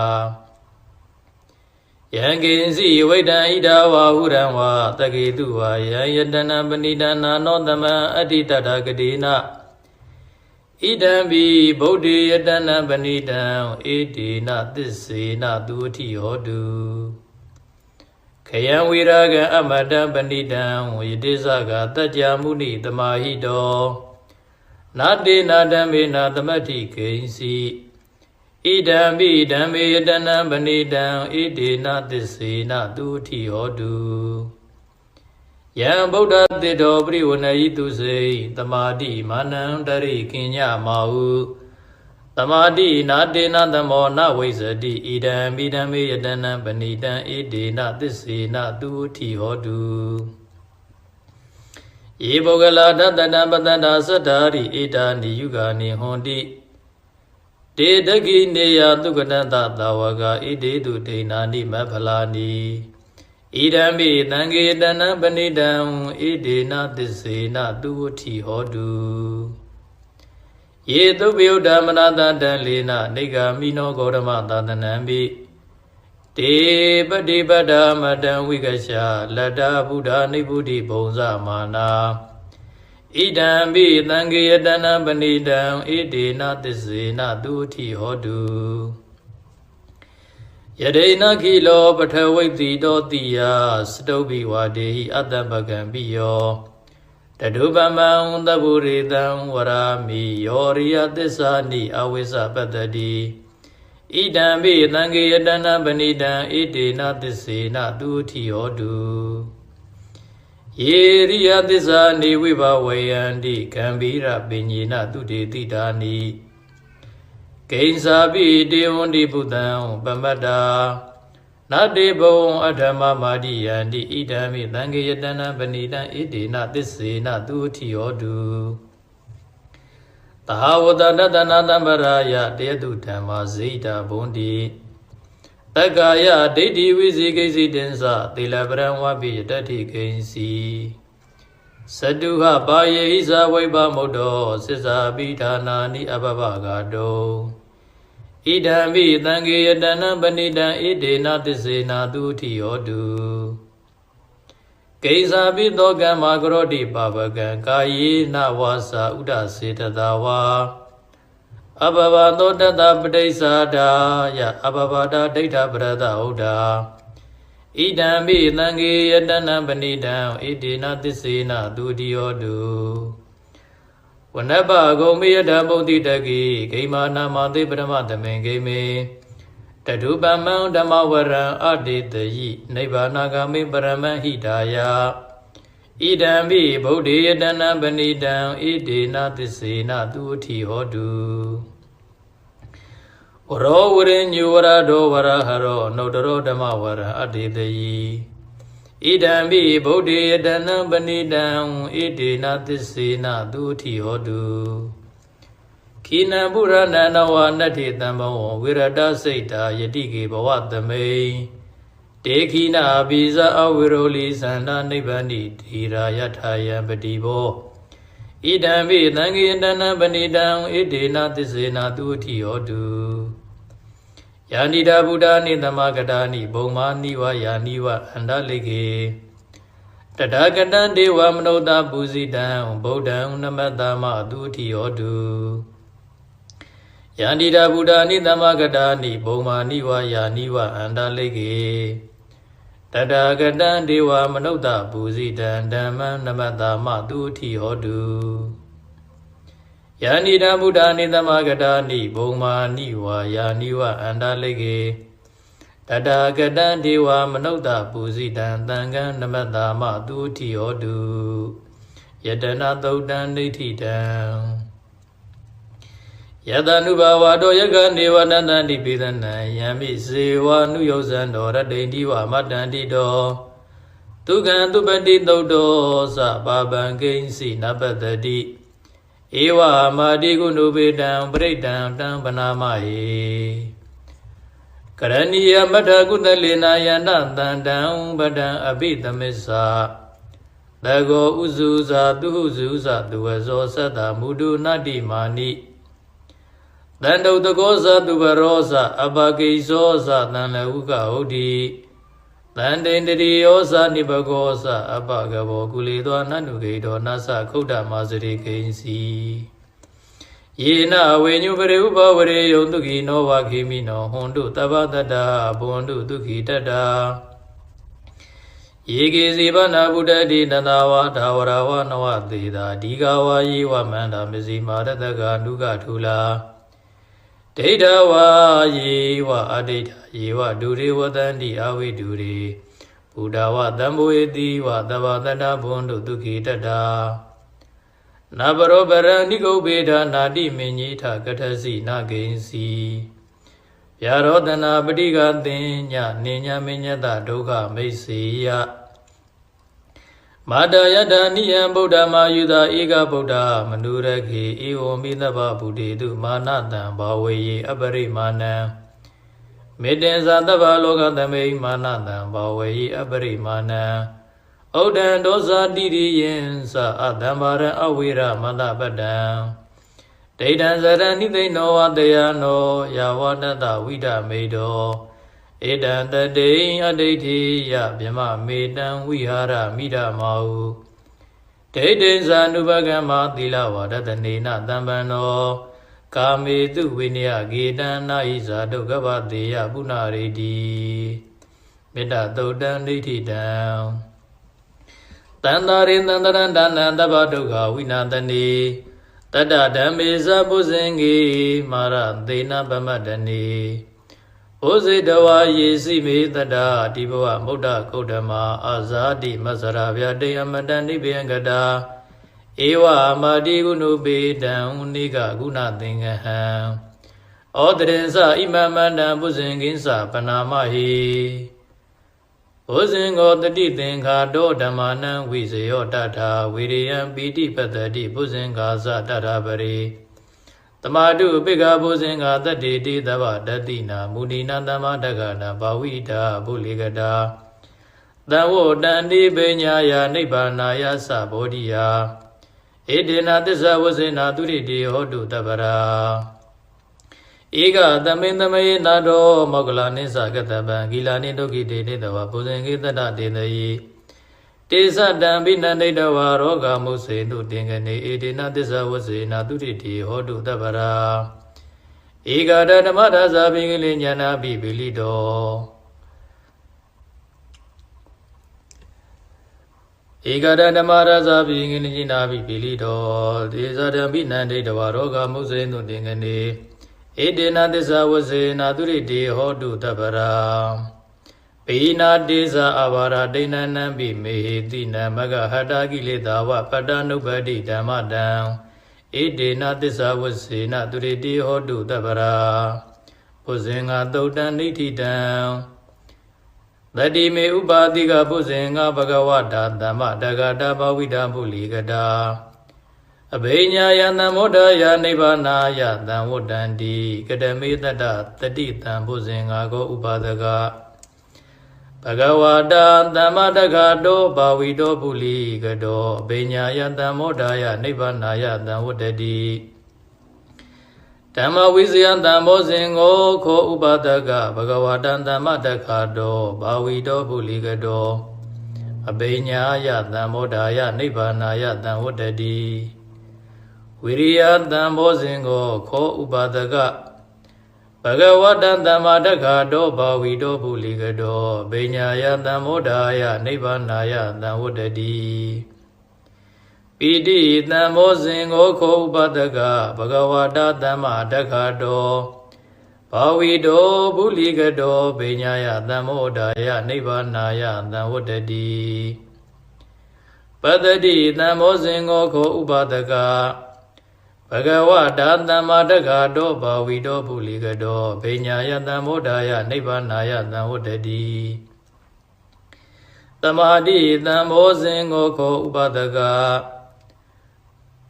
ယံကိဉ္စီဝိတံဣဒဝါဟုရံဝါတကေတုဝါယံယတနံပဏိဒနာနောသမံအဋ္ဌိတတဂတိနဣဒံဘိဗုဒ္ဓေယတနံပဏိဒံဧတေနသစ္စေနသူအထိဟောတုခယံဝိရာဂံအမတံပဏိဒံဝိတေဇဂတကြမုနိတမဟိတောနာတေနာဓမ္မေနာသမတ္ထိကိဉ္စီဣဒံဘိဓမ္မေယတနံပဏိဒံဣတေနသစ္စေနသူအထိဟောတုယံဗုဒ္ဓတေတောပရိဝဏယိတုစေသမာတိမာနံတရိကိညမာဟုသမာတိနာတေနသမောနဝိဇ္ဇတိဣဒံဘိဓမ္မေယတနံပဏိဒံဣတေနသစ္စေနသူအထိဟောတုယေပုဂ္ဂလာတတတံပတ္တန္တာသတ္တာရိဣဒာနိယုဂာနိဟွန်တိတေတကိနေယသုကတတသာဝကဣတေတုဒိနာနိမဖလာနိဣဒံမိသံဃေတနံပဏိဒံဣဒေနသစ္စေနသူဝတိဟောတုယေသုပယုဒ္ဓမနတတံလေနနေဂာမိနောဂေါရမသာသနံပိတေပတိပတ္တမတံဝိကရှာလတ္တဗုဒ္ဓနိဗ္ဗုတိဘုံဇမာနာဣဒံဘိသံဃေယတနံပဏိဒံဣဒေနသစ္စေနသူအထိဟောတုယဒေနခိလောပထဝိတ္တိတောတိယစတုဘိဝါဒေဟိအတ္တပကံပိယောတတုပမံသဗ္ဗုရိတံဝရာမိယောရိယသစ္စာနိအဝိဇ္ဇပတ္တတိဣဒံဘိသံဃေယတနံပဏိဒံဣဒေနသစ္စေနသူအထိဟောတုယေရိယသစ္စာနိဝိဘဝေယန္တိကံဗိရပညေနသူတေတိတာနိကိဉ္စာပိတေဝန္တိဘုဒ္ဓံပမတ္တာနတေဘုံအထမမာတိယန္တိဣဒံမိသံဃေယတနံပဏိတံဣဒေနသစ္စေနသူအထိဟောတုသာဝတတတနာတံပရာယတေတုဓမ္မာဇိတာဘုံတိတက္ကာယဒိဋ္ဌိဝိဇိကိစီတင်္စသေလပရံဝပိတတ္ထိကိဉ္စီစတုဟပါယေဟိဇဝိပမုဒ္ဒောသစ္စာပိဌာနာနိအဘဘဂါတောဣဒံမိသံဃေယတနံပဏိတံဣဒေနသစ္စေနသူအထိဟောတုကိဉ္စာပိသောကမ္မာကရောတိပါပကံကာယေနဝါစာဥဒစေတသာဝါအဘဘသောတတပဋိစ္ဆာဒာယအဘဘတာဒိဋ္ဌပရဒဟုတ်တာဣဒံမိသံဃေယတနံပဏိတံဣဒေနသစ္စေနသူတိဟောတုဝနပဂုံမေယဓမ္မုတိတကိဂိမာနာမသေပရမသမေဂိမေတတုပမံဓမ္မဝရံအတေတယိနိဗ္ဗာနဂမေပရမဟိတာယဣဒံမိဗုဒ္ဓေယတနံပဏိတံဣဒေနသစ္စေနသူအထိဟောတုဝရောဝရိညုဝရဒောဝရဟရောနုတရောဓမ္မဝရံအတေတယိဣဒံမိဗုဒ္ဓေယတနံပဏိတံဣဒေနသစ္စေနသူအထိဟောတုခိနံပုရဏနဝနတ္ထိတံဘောဝိရတစိတ်တာယတိကေဘဝသမိတေခိနာဘိဇအဝိရောလိသန္တာနိဗ္ဗာနိတိရာယထာယံပတိဘောဣဒံမိသံဃေယတနံပဏိတံဣဒေနသစ္စေနသူအထိဟောတုယာနိဒာဗုဒ္ဓနိသမဂတာနိဘုံမာနိဝယာနိဝအန္တလိကေ တထာဂတံဒေဝမနုဿပူဇိတံဗုဒ္ဓံနမတ္တမသူတိဟောတုယန္တိတာဗုဒ္ဓနိသမဂတာနိဘုံမာနိဝါယာနိဝအန္တလိကေတထာဂတံဒေဝမနုဿပူဇိတံဓမ္မံနမတ္တမသူတိဟောတုယန္တိတာဗုဒ္ဓနိသမဂတာနိဘုံမာနိဝါယာနိဝအန္တလိကေတထာဂတံဒေဝမနုဿပူဇိတံသံဃံနမတ္တမသူတိဟောတုယတနာသုတ်တံဒိဋ္ဌိတံယတနုဘာဝတောယကနေဝနန္တတိပိသနံယံမိစေဝနုယောဇံတော်ရတိတိဝမတ္တန္တိတောဒုက္ခံသူပတိသုတ်တောသဘာဗံကိဉ္စီနပတ္တိဧဝမာတိကုဏုပေတံပရိတံတံပနာမဟေကရဏီယမထကုသလေနာယန္တတန္တံပဒံအဘိသမစ္ဆာတကောဥစုဇာသူဟုစုဇာသူဝဇောသတ္တမုဒုနတ္တိမာနိတန္တုတကောဇာသူဘရောဇာအဘဂိဇောဇာတံလဟုကဟုတ်တိတန္တိန္တရိယောဇာနိဘဂောဇာအဘဂဘောကုလေသောနန္တုဂိတောနသခုဒ္ဓမာစရိကိဉ္စီယေနဝေညုပရိဥပဝရေယုံတုခိနောဝခိမိနောဟွန်တုတဗ္ဗတတ္တာဘွန်တုဒုခိတတ္တာယေကေစီဗနာဗုဒ္ဓတိတတဝါဒါဝရဝနဝသေတာဒီဃဝါယေဝမန္တာမစီမာရတကနုကထူလာဒိဋ္ဌဝါယေဝအဒိဋ္ဌယေဝဒုရေဝတန္တိအဝိဒုရေဘုဒ္ဓဝသံဘောေတိဝသဗ္ဗတတ္တဘွန်တုဒုခိတတ္တာနာဘရောပရဏိကုပ္ပေဒနာတိမင်ကြီးထကထစီနာဂိဉ္စီဗျာရောတနာပတိကသင်ညနေညမညတဒုက္ခမိတ်စေယမာတယတနိယံဗုဒ္ဓမာယုသာဧကဗုဒ္ဓမနုရခေဧဝံမိသဗ္ဗဗုဒေတုမာနတံဘာဝေယေအပရိမာဏံမေတ္တင်္ဇာသဗ္ဗလောကသမိမာနတံဘာဝေယေအပရိမာဏံဩဒံဒောဇာတိရိယံသအတံဘာရံအဝိရမတပတ္တံဒိဋ္ဌံဇရဏိသိနောဝတယနောယာဝတတဝိဒမေတောဧတံတတိအဒိဋ္ဌိယဗြမမေတံဝိဟာရမိဓမောဒိဋ္ဌိဇာနုပကမ္မသီလဝဒတနေနတံပန္နောကာမေတုဝိနယဂေတံနာဟိဇာဒုက္ခဗတေယပုဏ္ဏရေတိမေတ္တသုတ်တံဒိဋ္ဌိတံတန္တာရိသန္တရန္တနံတဗ္ဗဒုက္ခဝိနာတနေတတ္တဓမ္မေဇပုဇင်္ဂေမာရသေနပမတ္တနေဩဇေတဝါယေစီမေတတ္တာတိဘဝမုဒ္ဒကုဒ္ဓမာအာဇာတိမဇရာဗျာတေအမတနိဗ္ဗယံကတာဧဝမာတိကုဏုပေတံနိကကုဏသင်္ကဟံဩတရေသဣမမန္တံပုဇင်္ဂိသပနာမဟိဘုဇင်ကိုတတိသင်္ခါတောဓမ္မာနံဝိဇယောတထာဝိရိယံပိတိပတ္တိဘုဇင်္ဂါသတထာပရိတမတုပိကဘုဇင်္ဂါတတ္တိတိသဗ္ဗတတိနာမုဏိနာသမ္မာတက္ကနာဘာဝိတာဘုလိကတာသံဝတန္တိပညာယနိဗ္ဗာနာယသဘောဓိယဧတေနသစ္စာဝဇေနာသူရိတိဟောတုတပ္ပရာဧကသမိန်သမေနာတောမောကလနိသကတပံဂီလာနိဒုက္ခိတေနေတဝဘုဇင်္ဂေတတတေတယေတေသတံဘိနန္ဒိတဝါရောဂမုစေတုတင်္ဂနေဧတေနသစ္စာဝဇေနာသူရိတိဟောတုတပ္ပရာဧကတဓမ္မဒါဇာပိကလိညာနာပိပိလိတောဧကတဓမ္မဒါဇာပိကလိညာနာပိပိလိတောတေသတံဘိနန္ဒိတဝါရောဂမုစေတုတင်္ဂနေဧတေနသစ္စာဝဇေနာသူရိတိဟောတုတပ္ပရာပိနာတေဇာအဘာရဒိဏနံပိမေဟိတိနမဂဟတာကိလေသာဝပတ္တနုပ္ပတိဓမ္မတံဧတေနသစ္စာဝဇေနာသူရိတိဟောတုတပ္ပရာဘုဇင်္ဂါသုတ်တံဒိဋ္ဌိတံတတိမေဥပါတိကဘုဇင်္ဂါဘဂဝတာသမ္မတဂတာဘဝိတာဘုလိကတာအဘိညာယသံမောဒယနိဗ္ဗာနာယသံဝတ္တန္တိကတမေတ္တတတိတံဘုဇင်္ဂါကိုဥပါဒကဘဂဝတာသမ္မတဂတောဘာဝိတောပုလိကတောအဘိညာယသံမောဒယနိဗ္ဗာနာယသံဝတ္တတိဓမ္မဝိဇယံသံဘောဇင်ကိုခောဥပါဒကဘဂဝတာသမ္မတဂတောဘာဝိတောပုလိကတော အဘိညာယသံမောဒာယနိဗ္ဗာနာယသံဝတ္တတိဝိရိယသံဘောဇင်ကိုခောဥပါဒကဘဂဝတံသမ္မာတက္ခာတောဘာဝီတောပုလိကတောဘိညာယသံမောဒာယနိဗ္ဗာနာယသံဝတ္တတိပိတိသံဘောဇင်ကိုခောဥပါဒကဘဂဝတသမ္မာတက္ခာတောဘာဝီတောပုလိကတောဘိညာယသံမောဒာယနိဗ္ဗာနာယသံဝတ္တတိပတ္တိသံဘောဇင်ကိုခောဥပါဒကဘဂဝတာသမ္မာတက္ခာတောဘာဝီတောပုလိကတောဘိညာယသံမောဒာယနိဗ္ဗာနာယသံဝတ္တတိသမာဓိသံဘောဇင်ကိုခောဥပါဒက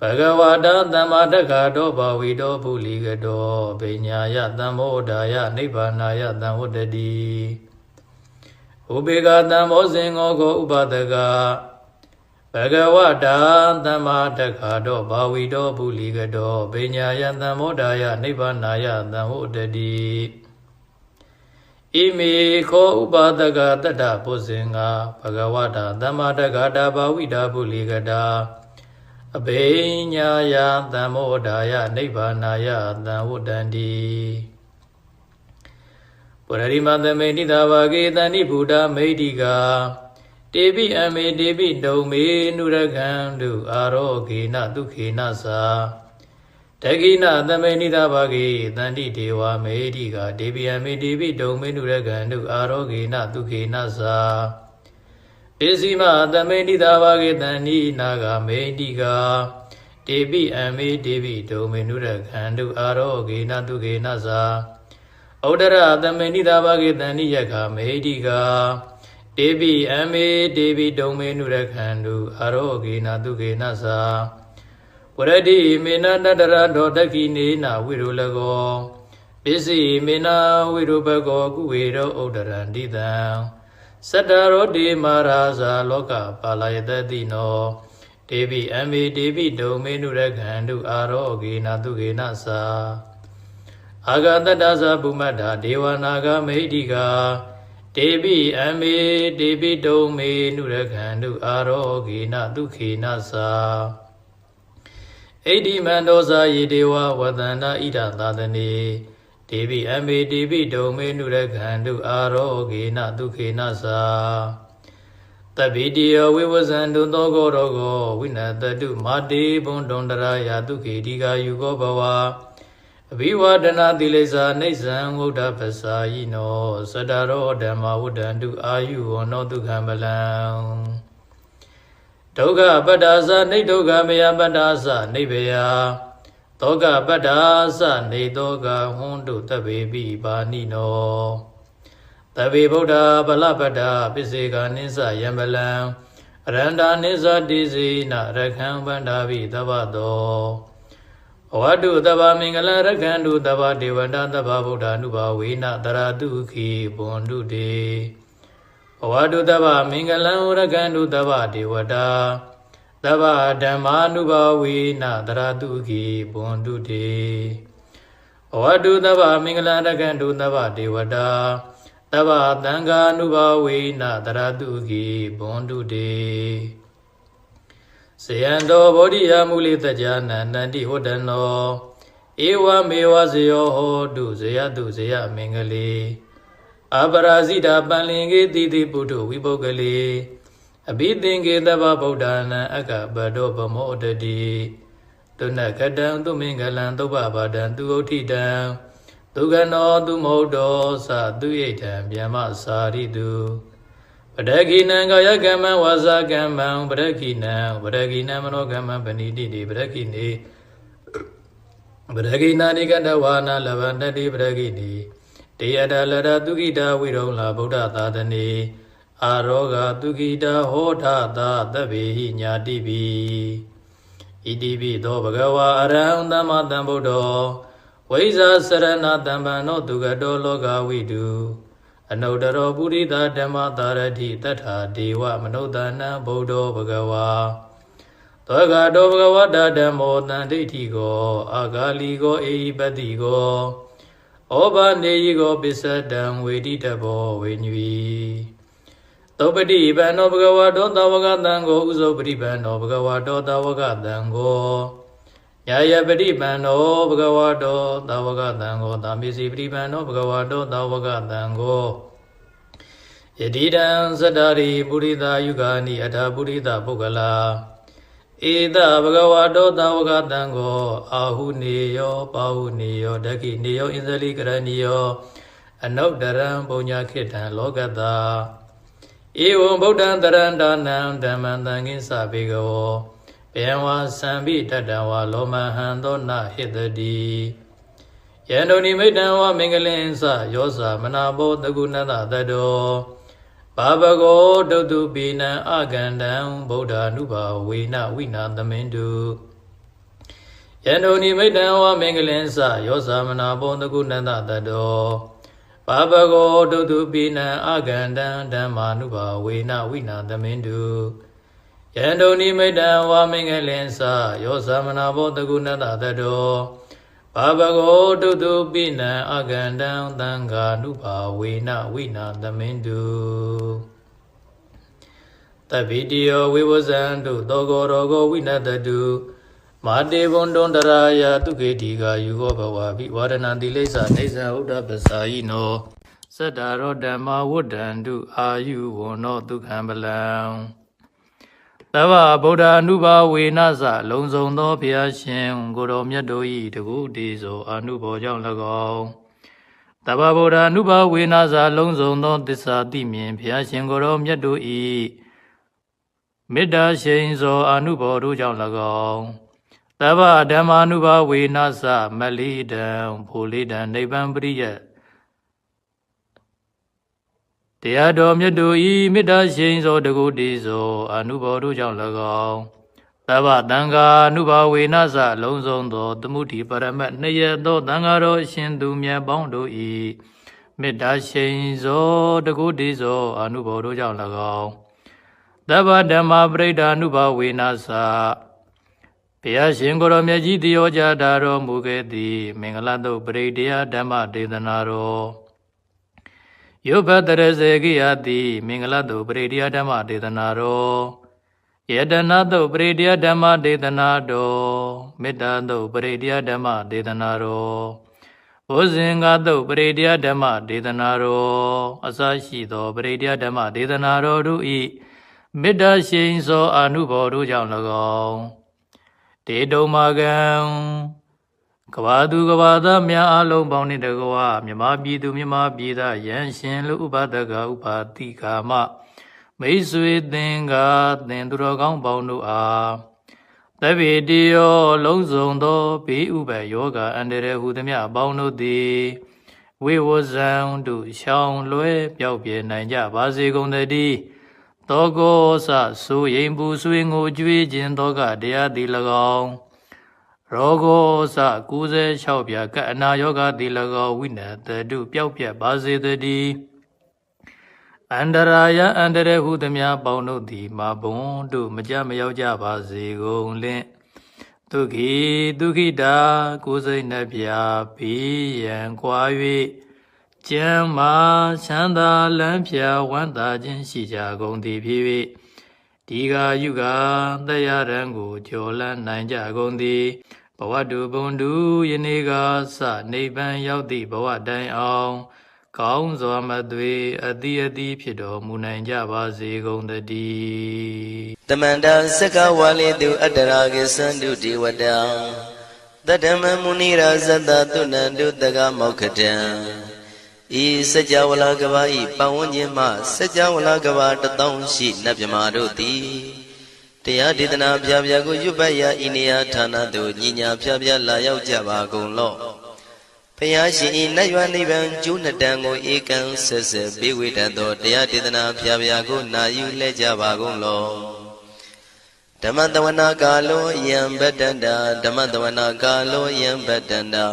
ဘဂဝတာသမ္မာတက္ခာတောဘာဝီတောပုလိကတောဘိညာယသံမောဒာယနိဗ္ဗာနာယသံဝတ္တတိဥပေက္ခသံဘောဇင်ကိုခောဥပါဒကဘဂဝတာသမ္မာတက္ခာတောဘာဝီတောပုလိကတောဘိညာယသံမောဒာယနိဗ္ဗာနာယသံဝတ္တတိဣမေခောဥပါဒကတတ္တပုဇင်္ဂဘဂဝတာသမ္မာတက္ခာတာဘာဝိတာပုလိကတာအဘိညာယသံမောဒာယနိဗ္ဗာနာယသံဝတ္တန္တိပရရိမသမေနိသာဘာဂေတန္တိဗုဒ္ဓမေတိကာတေပိအမေတေပိဒုံမေနုရကံတုအာရောဂေနဒုခေနသာတကိနသမေနိသာဘာဂေတန္တိဒေဝမေတိကာတေပိအမေတေပိဒုံမေနုရကံတုအာရောဂေနဒုခေနသာဧစီမသမေနိသာဘာဂေတန္တိနာဂမေတိကာတေပိအမေတေပိဒုံမေနုရကံတုအာရောဂေနဒုခေနသာဩဒရသမေနိသာဘာဂေတန္တိယက္ခမေတိကာတေပိအမေတေပိဒုံမေနုရခန္တုအာရောဂေနဒုခေနသာဝရတိမေနတတရဒောတခိနေနဝိရုလကောပစ္စည်းမေနဝိရုပကောကုဝေရောဥဒ္ဒရန္တိတံသတ္တရောတိမာရာဇာလောကပါလယတတိနောတေပိအမေတေပိဒုံမေနုရခန္တုအာရောဂေနဒုခေနသာအာဂတတ္တသဗုမတ္တာဒေဝနာဂမေတိကာတေပိအမေတေပိဒုံမေနုရခန္တုအာရောဂေနဒုခေနသာဣတိမန္တောဇာယေဒေဝဝတန္တာဣဒသာသနေတေပိအမေတေပိဒုံမေနုရခန္တုအာရောဂေနဒုခေနသာတပိတိယောဝိဝဇန္တုသောကောရောကောဝိနတတုမာတေဘုံဒုံတရာယဒုခေတိကာယုကောဘဝအဘိဝဒနာတိလိစ္ဆာနိစ္စံဝုဒ္ဓပ္ပစာယိနောသတ္တရောဓမ္မဝုဒ္ဒန္တုအာယုဝနောဒုက္ခမလံဒုက္ခပတ္တာသနိဒုက္ခမယပတ္တာသနိဗ္ဗယသောကပတ္တာသနေသောကဟွန်းတုတဗ္ဗေပိပါဏိနောတဗ္ဗေဗုဒ္ဓဗလပတ္တာပစ္စေကနိစ္စယံပလံအရန္တာနိစ္စတိစေနရခံဗန္ဒာဘိသဗ္ဗတောဝတ္တုတဗ္ဗမင်္ဂလရခန္တုတဗ္ဗဒေဝတာတဗ္ဗဗုဒ္ဓ ानु ဘာဝေနတရတုခိဘွန်တုတေဝတ္တုတဗ္ဗမင်္ဂလံရခန္တုတဗ္ဗဒေဝတာတဗ္ဗဓမ္မာ ानु ဘာဝေနတရတုခိဘွန်တုတေဝတ္တုတဗ္ဗမင်္ဂလံရခန္တုတဗ္ဗဒေဝတာတဗ္ဗသံဃာ ानु ဘာဝေနတရတုခိဘွန်တုတေဇယံတောဗောဓိယမူလိတ္တကြာနန္တန္တိဟောတနောဧဝမေဝဇယောဟောတုဇယတုဇယမင်္ဂလေအပရာဇိတာပန္လင်္ကေတိတိပုထုဝိပုဂ္ဂလေအဘိသင်္ကေတဗ္ဗဗုဒ္ဓနာအက္ခပတောဗမောတတိတုဏကတံသူမင်္ဂလံသုဘဘာဒံသူဥဋ္ဌိတံဒုက္ခနောသူမဟုတ်တောသသူဣဋ္ဌံဗျမစာရိတုပဒကိနံကာယကမ္မဝါစာကမ္မံပဒကိနံမနောကမ္မပဏိတိတိပဒကိနေပဒကိနာနိကတဝါနာလဗန္တတိပဒကိနေတေယတလရတုကိတာဝိရုံလာဗုဒ္ဓသာသနေအာရောဂတုကိတာဟောထသာသဗ္ဗေဟိညာတိပိဣတိပိသောဘဂဝါအရဟံသမ္မာသမ္ဗုဒ္ဓောဝိဇာစရဏတမ္ပန္နောဒုက္ခတောလောကဝိတုအနုတ္တရောပုရိသဓမ္မသာရတိတထာဒေဝမနုဿာနံဗုဒ္ဓောဘဂဝါသောကတောဘဂဝတဓမ္မောတံဒိဋ္ဌိကောအာဂါလီကောအေဟိပတိကောဩဘာနေယိကောပစ္စတံဝေတိတဘောဝေညွီ သောပတိပန္နောဘဂဝါတောသာဝကတံကိုဥဇောပတိပန္နောဘဂဝါတောသာဝကတံကိုယာယပတိပန္နောဘဂဝါတောသာဝကတံကိုသာမေစီပတိပန္နောဘဂဝါတောသာဝကတံကိုယတိတံသတ္တရိပုရိသယုဂာနိအထာပုရိသပုဂ္ဂလာဧတဘဂဝါတောသာဝကတံကိုအာဟုနေယောပါဟုနေယောဒက္ခိနေယောဣန္ဒလိကရဏီယောအနုတ္တရံပုညခိတံလောကတာဧဝံဗုဒ္ဓံတရံဒါနံဓမ္မံသံဃိသဗေကဝောဘေယံဝါသံဘိတတံဝါလောမဟံသောနဟိတတိယန္တုန်ိမိတ္တံဝမင်္ဂလင်္စယောသမနာဘောတကုဏတတတောဘာဘဂောဒုတုပိနံအကန္တံဗုဒ္ဓ ानु ဘာဝေနဝိနာသမင်တုယန္တုန်ိမိတ္တံဝမင်္ဂလင်္စယောသမနာဘောတကုဏတတတောဘာဘဂောဒုတုပိနံအကန္တံဓမ္မာနုဘာဝေနဝိနာသမင်တုယန္တုန်ိမိတ္တံဝမင်္ဂလင်္စယောသမနာဘောတကုဏတတတောဘာဘဂောဒုတုပိနံအကန္တံသံဃာနုဘာဝေနဝိနာသမင်တုတဗ္ဗိတိယောဝိဝဇံတုသောကောရောဂောဝိနတတုမာတေဘွန်တွန်တရာယတုခေတိကာယူဟောဘဝဘိဝရဏံတိလိစ္ဆာနေဇာဥဒ္ဒပစာယိနောသတ္တရောဓမ္မဝဋ္ဌံတုအာယုဝနောဒုက္ခံပလံသဗ္ဗဗုဒ္ဓ ानु ဘာဝေနသလုံးစုံသောဘုရားရှင်ကိုယ်တော်မြတ်တို့၏တကုတေသောအနုဘောကြောင့်၎င်းသဗ္ဗဗုဒ္ဓ ानु ဘာဝေနသလုံးစုံသောသစ္စာသိမြင်ဘုရားရှင်ကိုယ်တော်မြတ်တို့၏မေတ္တာရှိန်သောအနုဘောတို့ကြောင့်၎င်းသဗ္ဗဓမ္မာနုဘာဝေနသမလိတံဖိုလိတံနိဗ္ဗံပရိယတရားတော်မြတ်တို့ဤမေတ္တာရှိန်သောတကုတေသောအနုဘောတို့ကြောင့်၎င်းသဗ္ဗသံဃာနုဘာဝေနသလုံးစုံသောသမုဒိပရမတ်နှစ်ရသောသံဃာတော်အရှင်သူမြတ်ပေါင်းတို့ဤမေတ္တာရှိန်သောတကုတေသောအနုဘောတို့ကြောင့်၎င်းသဗ္ဗဓမ္မာပရိဒာနုဘာဝေနသဘုရားရှင်ကိုယ်တော်မြတ်ကြီးတယောကြတာတော်မူခဲ့သည်မင်္ဂလာတုတ်ပရိဒေယဓမ္မဒေသနာတော်ယုဘတရစေကိယတိမင်္ဂလာတုတ်ပရိဒေယဓမ္မဒေသနာတော်ယတနာတုတ်ပရိဒေယဓမ္မဒေသနာတော်မေတ္တာတုတ်ပရိဒေယဓမ္မဒေသနာတော်ဘုဇင်္ဂတုတ်ပရိဒေယဓမ္မဒေသနာတော်အစရှိသောပရိဒေယဓမ္မဒေသနာတော်တို့ဤမေတ္တာရှိန်သောအနုဘောတို့ကြောင့်၎င်းတေတုံမာကံကဘာသူကဘာသားများအလုံးပေါင်းနှင့်တကွာမြမပြည်သူမြမပြည်သားယံရှင်လူဥပဒကဥပါတိကာမမိတ်ဆွေသင်္ကာသင်သူတော်ကောင်းပေါင်းတို့အားသဗ္ဗေတိယောလုံးစုံသောဘေးဥပယောဂအန္တရာယ်ဟုသမျှပေါင်းတို့သည်ဝိဝဇံတို့ရှောင်လွဲပြောက်ပြဲနိုင်ကြပါစေကုန်သတည်းသောကောစဆိုရင်ပူဆွေငိုကြွေးခြင်းသောကတရားသည်၎င်းရောဂောစ96ပြကအနာယောဂသည်၎င်းဝိနတတုပျောက်ပြက်ပါစေတည်းအန္တရာယအန္တရဟုသမျှပေါင်းတို့သည်မဘုံတို့မကြမရောက်ကြပါစေကုန်လင့်ဒုခိတာကိုယ်စိတ်နှပြဘေးရန်ကွာ၍ကျမ်းမာချမ်းသာလမ်းဖြာဝမ်းသာခြင်းရှိကြကုန်သည်ဖြစ်၍ဒီဃာယုဂတရားရန်ကိုကျော်လန်းနိုင်ကြကုန်သည်ဘဝတုဘုံတုယနေ့ကစနိဗ္ဗာန်ရောက်သည့်ဘဝတိုင်အောင်ကောင်းစွာမသွေအတိဖြစ်တော်မူနိုင်ကြပါစေကုန်တည်းတမန္တစကဝါလိတုအတ္တရာကိသန္တုဒေဝတံတတ္တမမုနိရာဇတသုဏန္တုတကမောက္ခတံဤစัจ java လာကဘာဤပတ်ဝန်းကျင်မှစัจ java လာကဘာ1000ရှိနတ်မြမာတို့သည်တရားဒေသနာပြပြကိုရွတ်ပတ်ရာဤနေရာဌာနသို့ညီညာပြပြလာရောက်ကြပါကုန်လော့ဘုရားရှင်ဤနတ်ရွာနိဗ္ဗာန်ကျိုးနှစ်တန်ကိုဧကံဆက်ဆက်ပေးဝေတတ်သောတရားဒေသနာပြပြကိုနာယူလဲကြပါကုန်လော့ဓမ္မတဝနာကာလောယံဗတ္တန္တာဓမ္မတဝနာကာလောယံဗတ္တန္တာ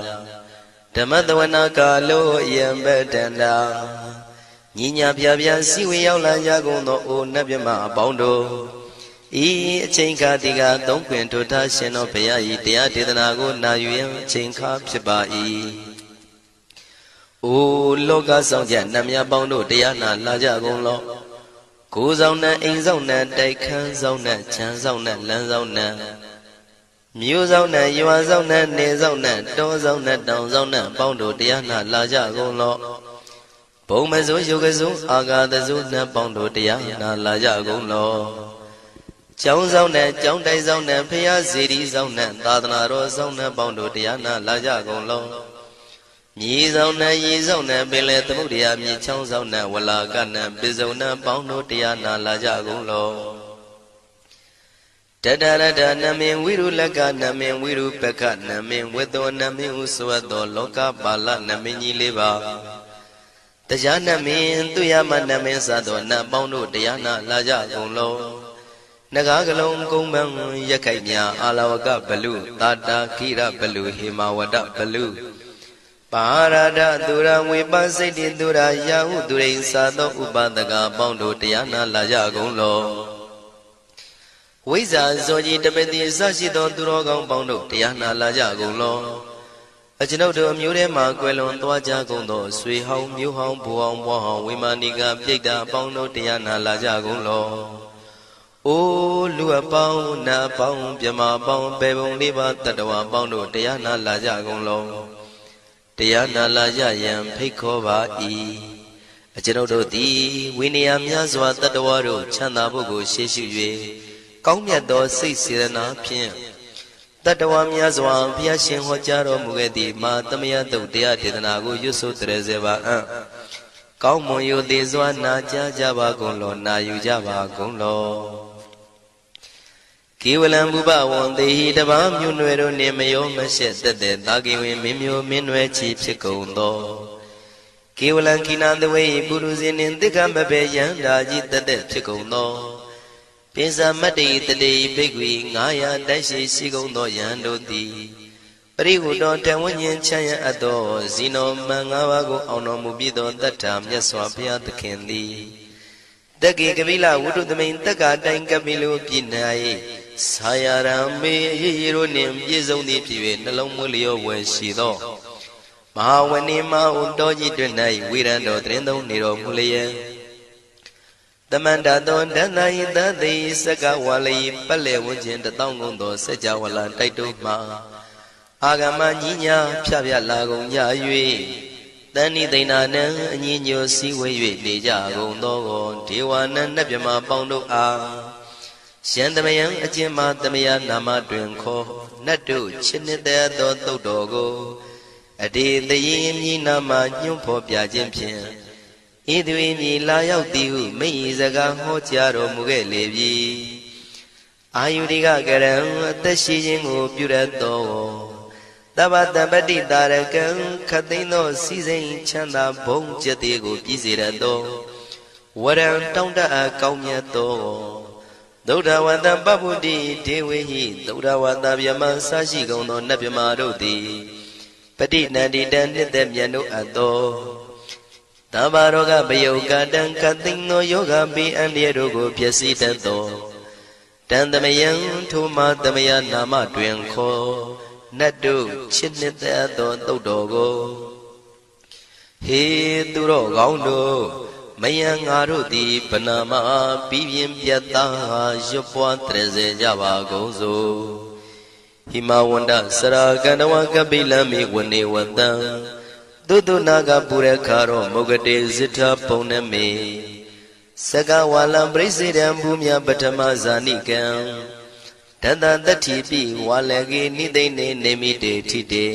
ဓမ္မတဝနာကာလောယံဗတ္တန္တာညီညာပြပြစီဝေရောက်လာကြကုန်သောအိုနတ်မြမအပေါင်းတို့ဤအချိန်ခါတိကသုံးခွင်ထိုထားရှင်တော်ဘုရားဤတရားဒေသနာကိုနာယူရန်အချိန်ခါဖြစ်ပါ၏အိုလောကဆောင်ကြနတ်မြပေါင်းတို့တရားနာလာကြကုန်လော ကိုယ်ဆောင်နဲ့အိမ်ဆောင်နဲ့တိုက်ခန်းဆောင်နဲ့ခြံဆောင်နဲ့လမ်းဆောင်နဲ့မြို့ဆောင်နဲ့ရွာဆောင်နဲ့နေဆောင်နဲ့တောဆောင်နဲ့တောင်ဆောင်နဲ့ပေါင်းတို့တရားနာလာကြကုန်လောဘုံမစိုးယုတ်ကစိုးအာဃာတစိုးနဲ့ပေါင်းတို့တရားနာလာကြကုန်လောကျောင်းဆောင်နဲ့ကျောင်းတိုက်ဆောင်နဲ့ဖရာစီရီဆောင်နဲ့သာသနာတော်ဆောင်နဲ့ပေါင်းတို့တရားနာလာကြကုန်လောမြေဆောင်နဲ့ရေဆောင်နဲ့ပင်လေသမုဒ္ဒရာမြေချောင်းဆောင်နဲ့ဝလာကနဲ့ပိစုံနဲ့ပေါင်းတို့တရားနာလာကြကုန်လောတတရတနမင်ဝိရုလကနမင်ဝိရုပကနမင်ဝေတောနမင်ဥသဝတ္တောလောကပါလနမင်ကြီးလေးပါတရားနမင်သူရမနမင်စသောနတ်ပေါင်းတို့တရားနာလာကြကုန်လောနဂါကလုံးကုံမံရခိုင်မြအာလဝကဘလူတာတာခိရဘလူဟေမဝဒဘလူပါရဒသူရဝေပစိတ်တိသူရယာဟုသူရိသာသောဥပဒကပေါင်းတို့တရားနာလာကြကုန်လောဝိဇ္ဇာဇောကြီးတပတိအစရှိသောသူတော်ကောင်းပေါင်းတို့တရားနာလာကြကုန်လောအကျွန်ုပ်တို့အမျိုးထဲမှာကွယ်လွန်သွားကြကုန်သောဆွေဟောင်းမျိုးဟောင်းဘူဟောင်းဘွားဟောင်းဝိမာနိကပြိတ္တာပေါင်းတို့တရားနာလာကြကုန်လောအိုးလူအပေါင်းနတ်ပေါင်းမြမပေါင်းပေပုံလေးပါတတ္တဝါပေါင်းတို့တရားနာလာကြကုန်လောတရားနာလာကြရန်ဖိတ်ခေါ်ပါ၏အကျွန်ုပ်တို့သည်ဝိနည်းများစွာတတ္တဝါတို့ချမ်းသာဖို့ကိုရှေ့ရှု၍ကောင်းမြတ်သောစိတ်စေတနာဖြင့်တတ္တဝါများစွာဘုရားရှင်ဟောကြားတော်မူခဲ့သည့်မာသမယတုတ်တရားဒေသနာကိုရွတ်ဆိုတရစေပါအံ့ကောင်းမွန်ရိုသေစွာနာကြားကြပါကုန်လောနာယူကြပါကုန်လောကေဝလံဘုဘဝံတေဟိတပါမြို့နွယ်တို့နှင့်မယောမရှက်သက်သက်သာကေဝင်မင်းမျိုးမင်းနွယ်ချီဖြစ်ကုန်သောကေဝလံကိနာသဝေပုရုဇဉ်နှင့်တိက္ခမဘေယံဓာကြီးသက်သက်ဖြစ်ကုန်သောပိစမတ္တိတတိဘိက္ခွေ900တိုက်ရှိရှိကုန်သောယံတို့သည်ပရိဟုတောတဝဉ္ဉ္ချမ်းရအပ်သောဇီနောမံ5ပါးကိုအောင်တော်မူပြီးသောတတ္ထာမြတ်စွာဘုရားသခင်သည်တက္ကေကပိလဝုဒ္ဓသမိန်တက္ကာတိုင်ကပိလုပြည်၌သာယရံမေအရေးရတို့နှင့်ပြည့်စုံသည်ဖြစ်၍နှလုံးမွေးလျောဝယ်ရှိသောမဟာဝဏိမဟုတောကြီးတွင်၌ဝိရံတော်တရင်သုံးနေတော်မူလျက်သမန္တသောဒန္တာယိသတိစကဝါလိပတ်လေဝန်းကျင်တသောကုန်သောစัจ java လာတိုက်တို့မှာအာဂမညီညာဖြဖြလာကုန်ကြ၍တဏိသိဏနံအညီညွတ်စည်းဝေး၍နေကြကုန်သောဒေဝနံနတ်မြမပေါင်းတို့အားရှံသမယံအကျဉ်းမှာသမယနာမတွင်ခေါ်နတ်တို့ချစ်နှစ်သက်သောသုတ်တော်ကိုအတေတရင်မြည်နာမညွှန်ဖော်ပြခြင်းဖြင့်ဤသူ၏မြည်လာရောက်သည်ဟုမိ၏စကားဟောကြားတော်မူခဲ့လေပြီအာယုရိကကရံအသက်ရှိခြင်းကိုပြုရသောတပ္ပတပတိတာရကံခသိန်းသောစီစိန်ချမ်းသာဘုံကျက်သေးကိုပြည့်စေရသောဝရံတောင်းတအကောင်းမြတ်သောသုဒ္ဓဝတ္တပပုတ္တိဒေဝေဟိသုဒ္ဓဝတ္တဗျမဆရှိကုန်သောနတ်ဗျမတို့သည်ပဋိနန္တိတံနှစ်သက်မြတ်တို့အပ်သောသဗ္ဗရောဂဗယုကတံခသိန်းသောယောဂပိအန္တရာတို့ကိုပျက်စီးတတ်သောတန်သမယံထိုမသမယနာမတွင်ခေါ်နတ်တို့ချစ်နှစ်သက်သောသုတ်တော်ကိုဟေသူတော်ကောင်းတို့မယံငါတို့သည်ဗနာမပြီးပြင်းပြတ်သားရွတ်ပွားတရစေကြပါကုန်စို့ဟိမဝန္ဒစရာကန္တဝကပိလမိဝနေဝတံသုတုနာကပုရခါရောမုဂတေဇိထပုံနမေစကဝါလံပရိစေတံဘူမြပထမဇာနိကံတတတတ္ထိပိဝါလကေနိသိနေနေမိတေထိတေ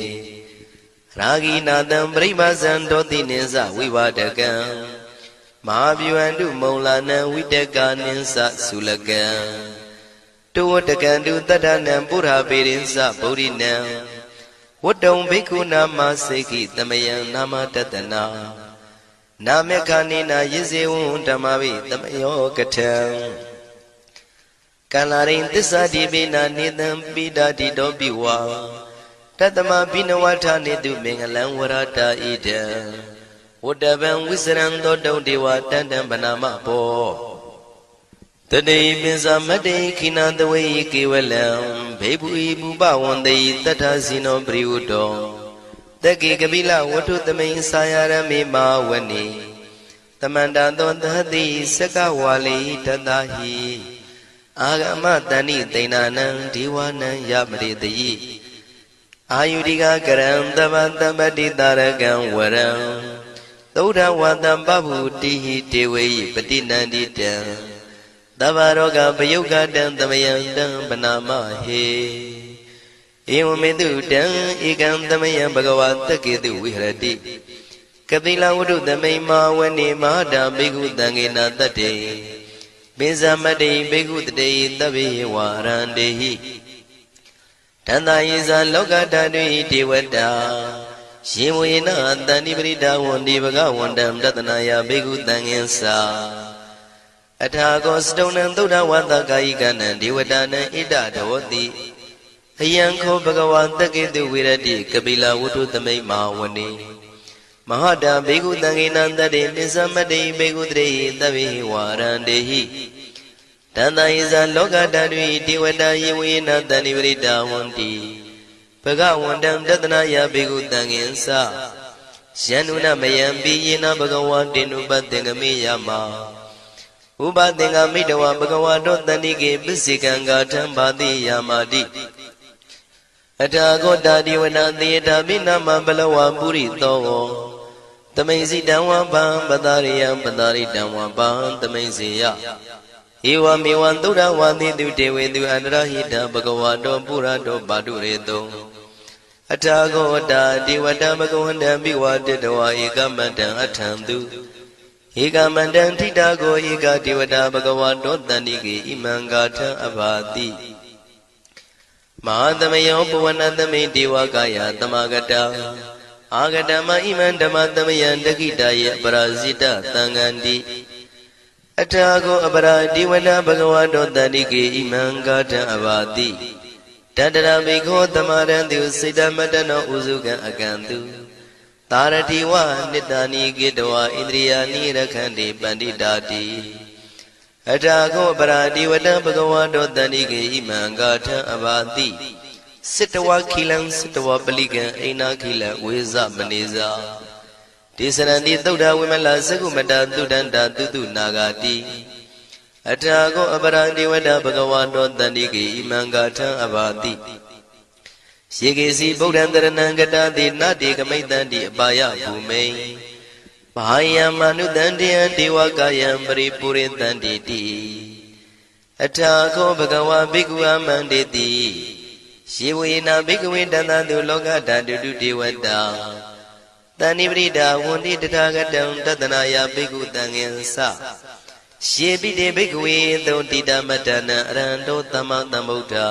ရာဂိနာတံပရိမဇံတောတိနိသဝိဝဒကံမဟာဗျူဟန္တုမုံလာနံဝိတကာနိသသုလကံတောဝတကံတုတတ္ထနံပုရပေရိသဗုဒ္ဓိနံဝတ္တုံဘိက္ခုနာမစေကိသမယံနာမတတနာနာမေခာနိနာယေဇေဝံဓမ္မဝိသမယောကထံကန္လာရိန်သစ္စာတိပိနာနေတံပိဒာတိတောပိဝါတတမဘိနဝထာနေတုမင်္ဂလံဝရတာဣဒံဝတ္တဗံဝိစရံသောတုံဒေဝတန္တံဗနာမဘောတတိပိစမတေခိနာတဝေကေဝလံဘေဘူဤဘူပဝန္တေတတ္ထဇိနောပရိဝတ္တောတက္ကေကပိလဝတ္ထုသမိန်စာယရမေမာဝနေ Tamanda don dadi saka wali tadahi Agama tani tainanan diwanan yamri dayi Ayudiga karam tabandamadi taragan waram Tauda wadam babu tihi tewe patinandita Tavaroga payuga dan tamayandam banama he Ewamedu dan ikan tamayam bhagavata kedu vihrati Kapila udu damai mawani mahada bhikkhu dangena tate Bezamade bhikkhu tate tabi warandehi Tanda isa loka tadui devata Shimuyena tani prita wandi bhagavandam tatanaya bhikkhu dangensa Athago stonan tuda wata kaikanan devatanan ida dhoti Ayanko bhagavata kedu virati kapila udu damai mawani Mahada bhikkhu danginandade nisamade bhikkhu tre tabi warandehi Tanda isa loka tadui devata yiwena tani prita wandi Bhagavandam tatanaya bhikkhu dangensa Syanuna mayampi yena bhagavantinu paddengami yama Upaddengami dawa bhagavato tanike pisikanga thambati yamati Athago tadiwana theta binama balawa puri togo Tamaisi damwa bam padariyam padaritamwa bam tamaisiya Ewa miwan tura wandi tu dewe tu andrahita bhagavato purato padureto Athago ta diwata bhagavandam biwadetawa ekamantam athantu Ekamantam thitago eka diwata bhagavato tanike imangatha abhati Mahadamayo puvanadame devakaya tamagata Agadama iman dhamadamayan dakitaya parasita tangandi Athago aparadi vana bhagavato tanike imangatha abhati Tadara bhikkho tamarantu siddhamatano usukan akantu Taratiwa nitani gitwa indriyani rakhante panditati Athago aparadi vana bhagavato tanike imangatha abhati Sitawa kilang sitawa palikan aina kilang weza maneza Tisarandi tauda wimala sagumata tudanda tutu nagati Athago aparadi vana bhagavato tanike imangatha abhati Shikesi Buddhantaranangata nati kamaitanti abaya bhumai Bahaya manutantiyan devakayam paripuritanti Athago bhagava bhikkhu amanditi Shivena bhikkhu dantantu loka dantu devata Tani prita wundi tathagatam tatanaya bhikkhu dangensa Shibhide bhikkhu thontita matana aranto tamatambuddha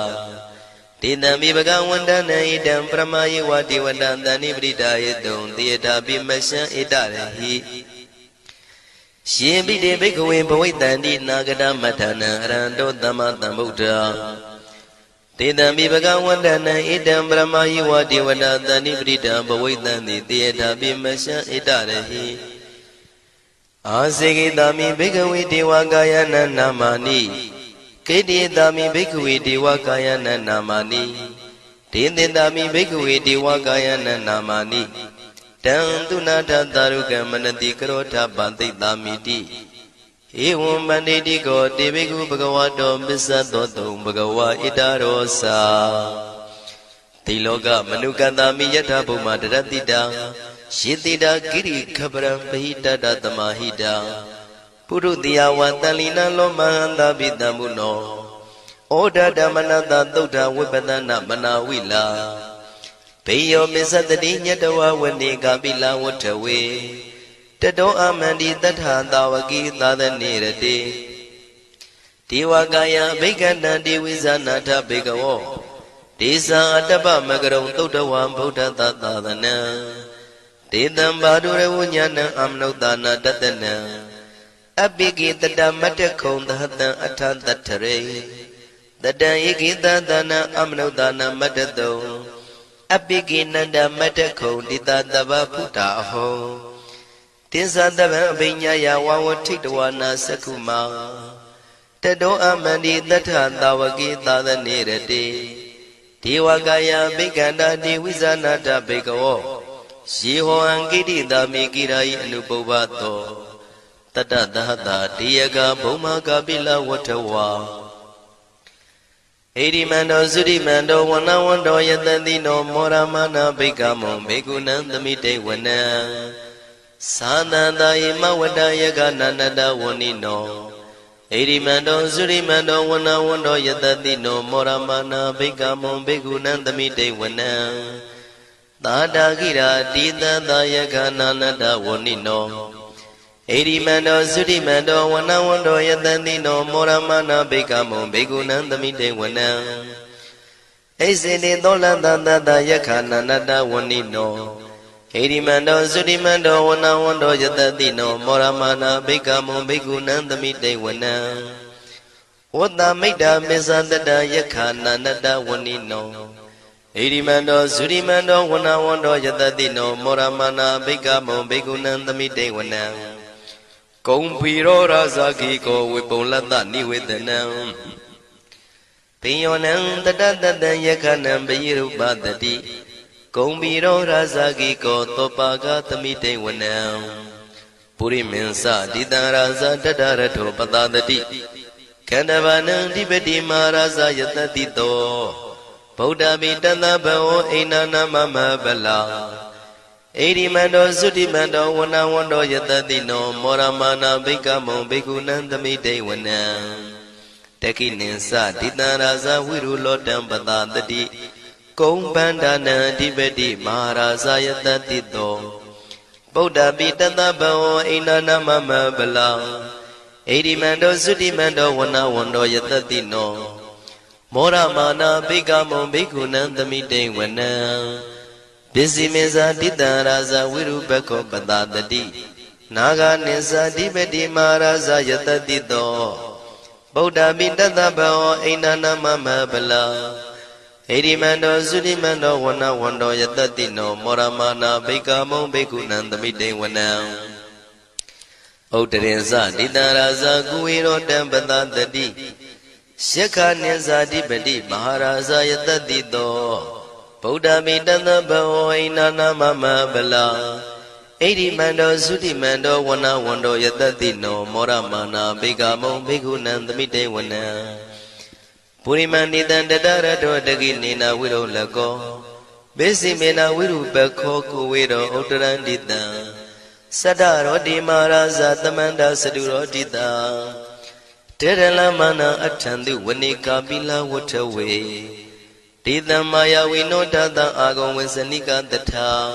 Tidambi bhagavandana idam pramayi vati vadantani prita yedon tiyata bimasya itarahi Shibhide bhikkhu bhavaitanti nagata matana aranto tamatambuddha Tidambi bhagavandana idam brahmayi vati vadantani prita bhavaitanti tiyata bimasya itarahi Asigitami bhikkhu devakayana namani Kedidami bhikkhu devakayana namani Tindindami bhikkhu devakayana namani Tantunata taruka manati karota bantidamiti Evam banditi ko bhikkhu bhagavato bisadoto bhagava itarosa Tiloka manukatami yatha bhuma daratita Shitita giri khabram bahita datamahita Purutiya watalina lomahanda bidhamuno Oda dhamanata tuddha vipatana manawila Peyo misatati nyatawa vane kapila vatawe Tato amandi tatha tawaki tadanirate Devakaya bhikkhana devisanatha bhikkhavo Desa atapa magaram tuddhawa buddha tatadana Dedam badura vunyana amnodana tatana Abhiki tata matakon tahata athantatare Tata yikita dana amnodana matato Abhiki nanda matakon ditatava puta aho Tisatava abhinyaya wawatitwana sakuma Tato amandi tatha tawaki tadanirate Devakaya bhikkhana devisanatha bhikkavo Shiho angiti dami kirai anupavato Tata Dahata Diyaga Bhuma Kapila Watawa Edimando Sudimando Wanawando Yatandino Moramana Bekamo Bekunandamite Wana Sananda Imawada Yaga Nanada Wanino Edimando Sudimando Wanawando Yatandino Moramana Bekamo Bekunandamite Wana Dada Gira Dida Dayaga Nanada Wanino Edimando Sudimando Wanawando Yatandino Moramana Bekamo Bekunandamite Wana Ezene Dolanda Dayaka Nanada Wanino Edimando Sudimando Wanawando Yatandino Moramana Bekamo Bekunandamite Wana Wada Mida Mezanda Yaka Nanada Wanino Edimando Sudimando Wanawando Yatandino Moramana Bekamo Bekunandamite Wana Kompiro Razaki ko Wipolata Niwedanam Pionam Tata Yakanam Bayiru Badati Kompiro Razaki ko Topaga Tamite Wanam Puri Mensa Didaraza Dadarato Patadati Kanavanam Dibeti Maraza Yatatito Buddha Bitana Bao Einana Mama Bala Edimando Sudimando Wanawando Yatandino Moramana Bekamo Bekunandamite Wana Tekininsa Ditaraza Wirulotam Patadati Kumbandana Dibeti Maharaza Yatatito Buddha Bitana Bao Einana Mama Bala Edimando Sudimando Wanawando Yatatino Moramana Bekamo Bekunandamite Wana Bisimeza Ditaraza Wirubako Patadati Naga Nisa Dibeti Maharaza Yatatito Buddha Bitana Bao Einana Mama Bala Edimando Sudimando Wanawando Yatatino Moramana Bekamo Bekunandamite Wana Uttarensa Ditaraza Guiro Patadati Shekha Nisa Dibeti Maharaza Yatatito Buddha Bitana Bao Einana Mama Bala Edimando Sudimando Wanawando Yatatino Moramana Bekamo Bekunandamite Wana Purimanitan Dadarato Daginina Widow Lago Besimena Wirubako Kuwido Uttarandita Sadaro Di Maharaza Tamanda Saduro Dita Teralamana Attandu Wanika Bila Watawe Dita Maya Winodata Agon Wensanika Data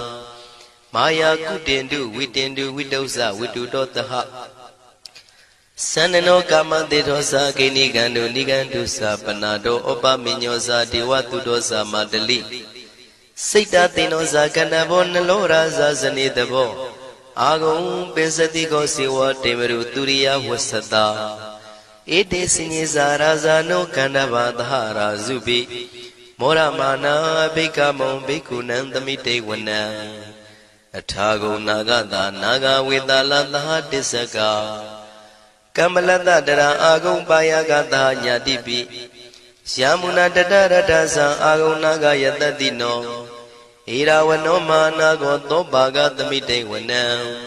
Maya Kutendu Witendu Widosa Widudotaha Sanano Kama Dedosa Genigandu Nigandusa Panado Opa Minyosa Diwatudosa Madali Sita Tinosa Kanabon Loraza Zanidabo Agon Pesatiko Siwa Temeru Turiya Wasata Ede Sinisa Raza no Kanavadhara Zubi Moramana Bekamo Bekunandamite Wana Atago Nagada Naga Vidala Disaka Kamalata Dara Agon Bayagata Yadibi Shamuna Dadarasa Agon Naga Yatatino Irawano Manago Tobaga Tamite Wana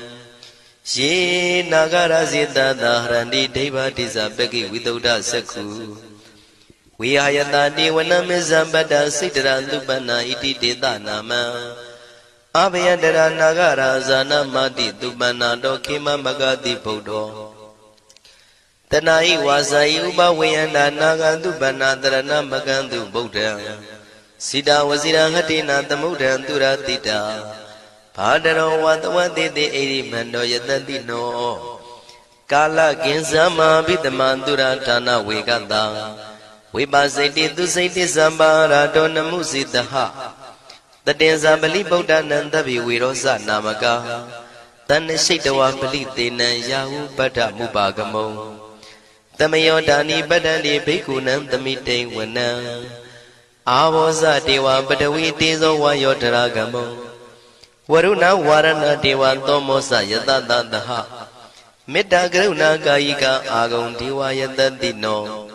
She Nagara Zita Dahrandi Deva Tisabeki Without Saku We ayatani Wanamizambada Sidra Lubana Iti Deda Nama Abhyadara Nagara Zana Madi Dubana Dokima Magadi Bodo Tanai Wasai Uba Wayanda Naga Dubana Dharana Magandu Boda Sida Wazira Hatina Tamudan Duratita Padaro Watawati de Edimando Yatandino Kala Kinsama Bidamandura Tana Weganda Vipasiti Dusiti Sambara Dona Musitaha Tadenza Bali Buddha Nandabi Virosa Namaka Tanishitawa Palitina Yahu Bada Mubagamo Tamayodani Badani Bekunam Tamite Wana Avosa Dewa Badawi Tizo Wayotaragamo Waruna Warana Dewa Tomosa Yatadaha Metta Gruna Gayika Agon Dewa Yatadino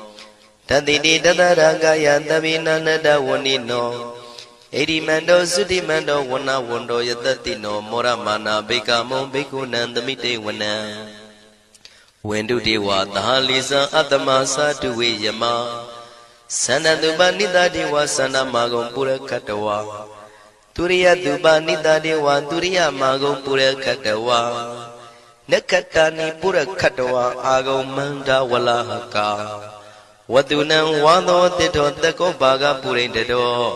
Tadidi Dadaraga Yandavina Nada Wanino Edimando Sudimando Wana Wondo Yatatino Moramana Bekamo Bekunandamite Wana Wendu dewa tahalisa atama satu we yama Sana duba nida dewa sana magong pura katawa Turiya duba nida dewa turiya magong pura katawa Nekatani pura katawa agong manda wala haka Wadunang wado tito tako baga purin dedo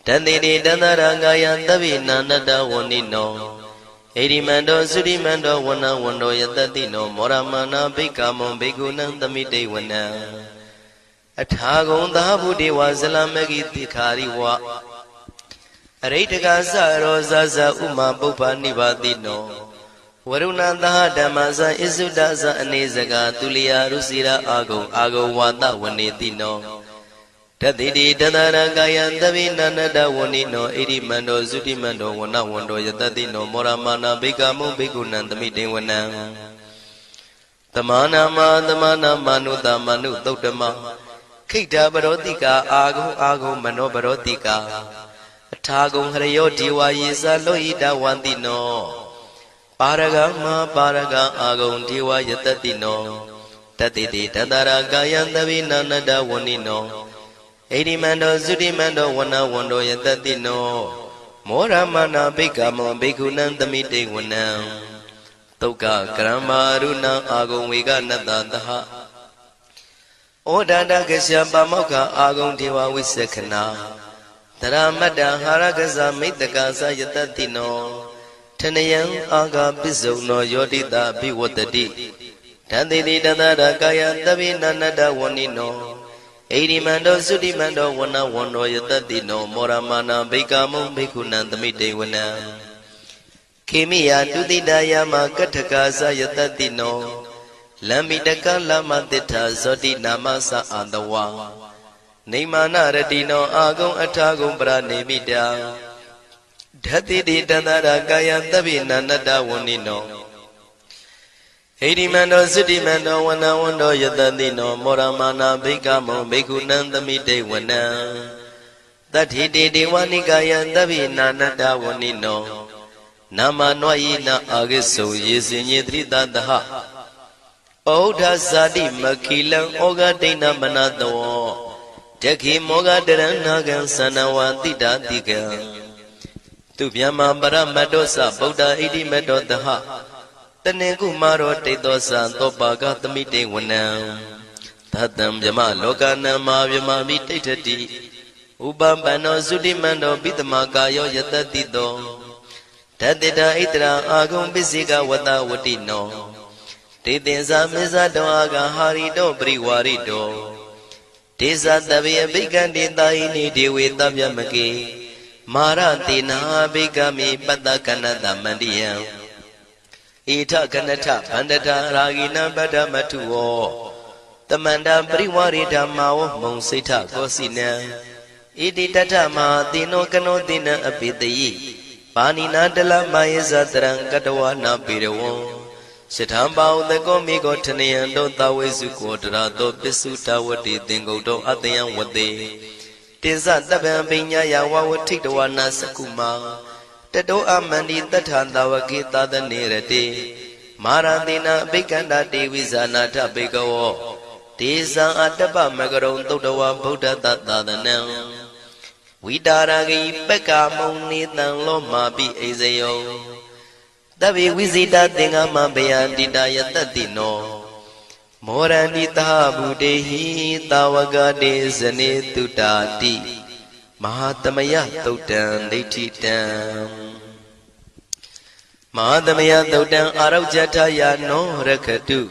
Tandini dandarangaya tabi nanada wanino Erimando Sudimando Wana Wando Yatatino Moramana Bikamo Bigunan Tamite Wana Atagon Dabu Dewa Zalamagi Tikari Wa Aretaka Saro Zaza Uma Bupa Nibadino Waruna Damaza Isudaza Anezaga Tulia Rusira Ago Wata Wanetino Tadidi Danarangaya Davina Nada Wanino Erimando Zudimando Wana Wando Yatatino Moramana Bikamu Bigunan Tamite Wana Tamana Manuta Manu Totama Kita Barotika Ago Mano Barotika Atagum Harayo Diwa Yisa Loida Wandino Paraga Ago Diwa Yatatino Tadidi Danarangaya Davina Nada Wanino Erimando Zudimando Wana Wando Yatatino Moramana Bikamo Bikunan Tamite Wana Toka Karama Runa Agong Vega Natataha Odada Gasya Pamoka Agong Dewa Wisekana Taramada Haragaza Mitakasa Yatatino Tanayang Aga Bizono Yodita Biwatadi Tandidi Dadada Kaya Tabina Nada Wanino Erimando Sudimando Wana Wando Yatatino Moramana Bikamo Bikunan Tamite Wana Kimiya Dudidaya Makatakasa Yatatino Lamidaka Lama Tita Zodi Namasa Andawa Nimana Radino Agong Atagong Pranimida Dhatidi Dandara Gaya Tabina Nada Wanino Erimando Sudimando Wana Wando Yatatino Moramana Bikamo Bikunan Tamite Wana Tathidi Dewanikaya Tabina Nada Wanino Nama Noyina Agiso Yesinye Tridadaha Oda Sadi Makilang Oga Dena Manado Jaki Moga Deranagan Sanawati Datiga Tubyama Baramadosa Boda Idi Medodaha Taneku Maro Tetosa Topaga Tamite Wana Tatam Yama Lokana Mavyama Vitati Ubambano Sudimando Bitamakayo Yatatito Tadida Itra Agum Bisiga Wata Watino Titinsa Mizado Aga Harido Briwarido Tisa Tabia Bigandita Ini Dewi Tabyamaki Maratina Bigami Patakanata Mandia Ita Kanata Pandata Ragina Badamatuo Tamanda Briwarida Mao Monsita Kosina Idi Tatama Dino Kanodina Apitayi Panina Dela Mayza Tarang Katawana Pirawo Sitambao the Gomigo Tanian do Tawezuko Drado Bisuta Wati Dingodo Atayan Wade Tiza Taban Binya Yawa would take the one Sakuma Tado Amandi Tatanda Wakita the Nerate Maradina Bikanda Devisana Tabigo Tiza Ataba Magaron Todawa Buddha Tata the Nel Widaragi Beka Moni Tan Loma Bi Ezeo Tabi Wizita Dingama Bayandida Yatatino Morandita Budehi Tawagade Zane Tutati Mahatamaya Totan Detitam Mahatamaya Totan Araujataya no Rakatu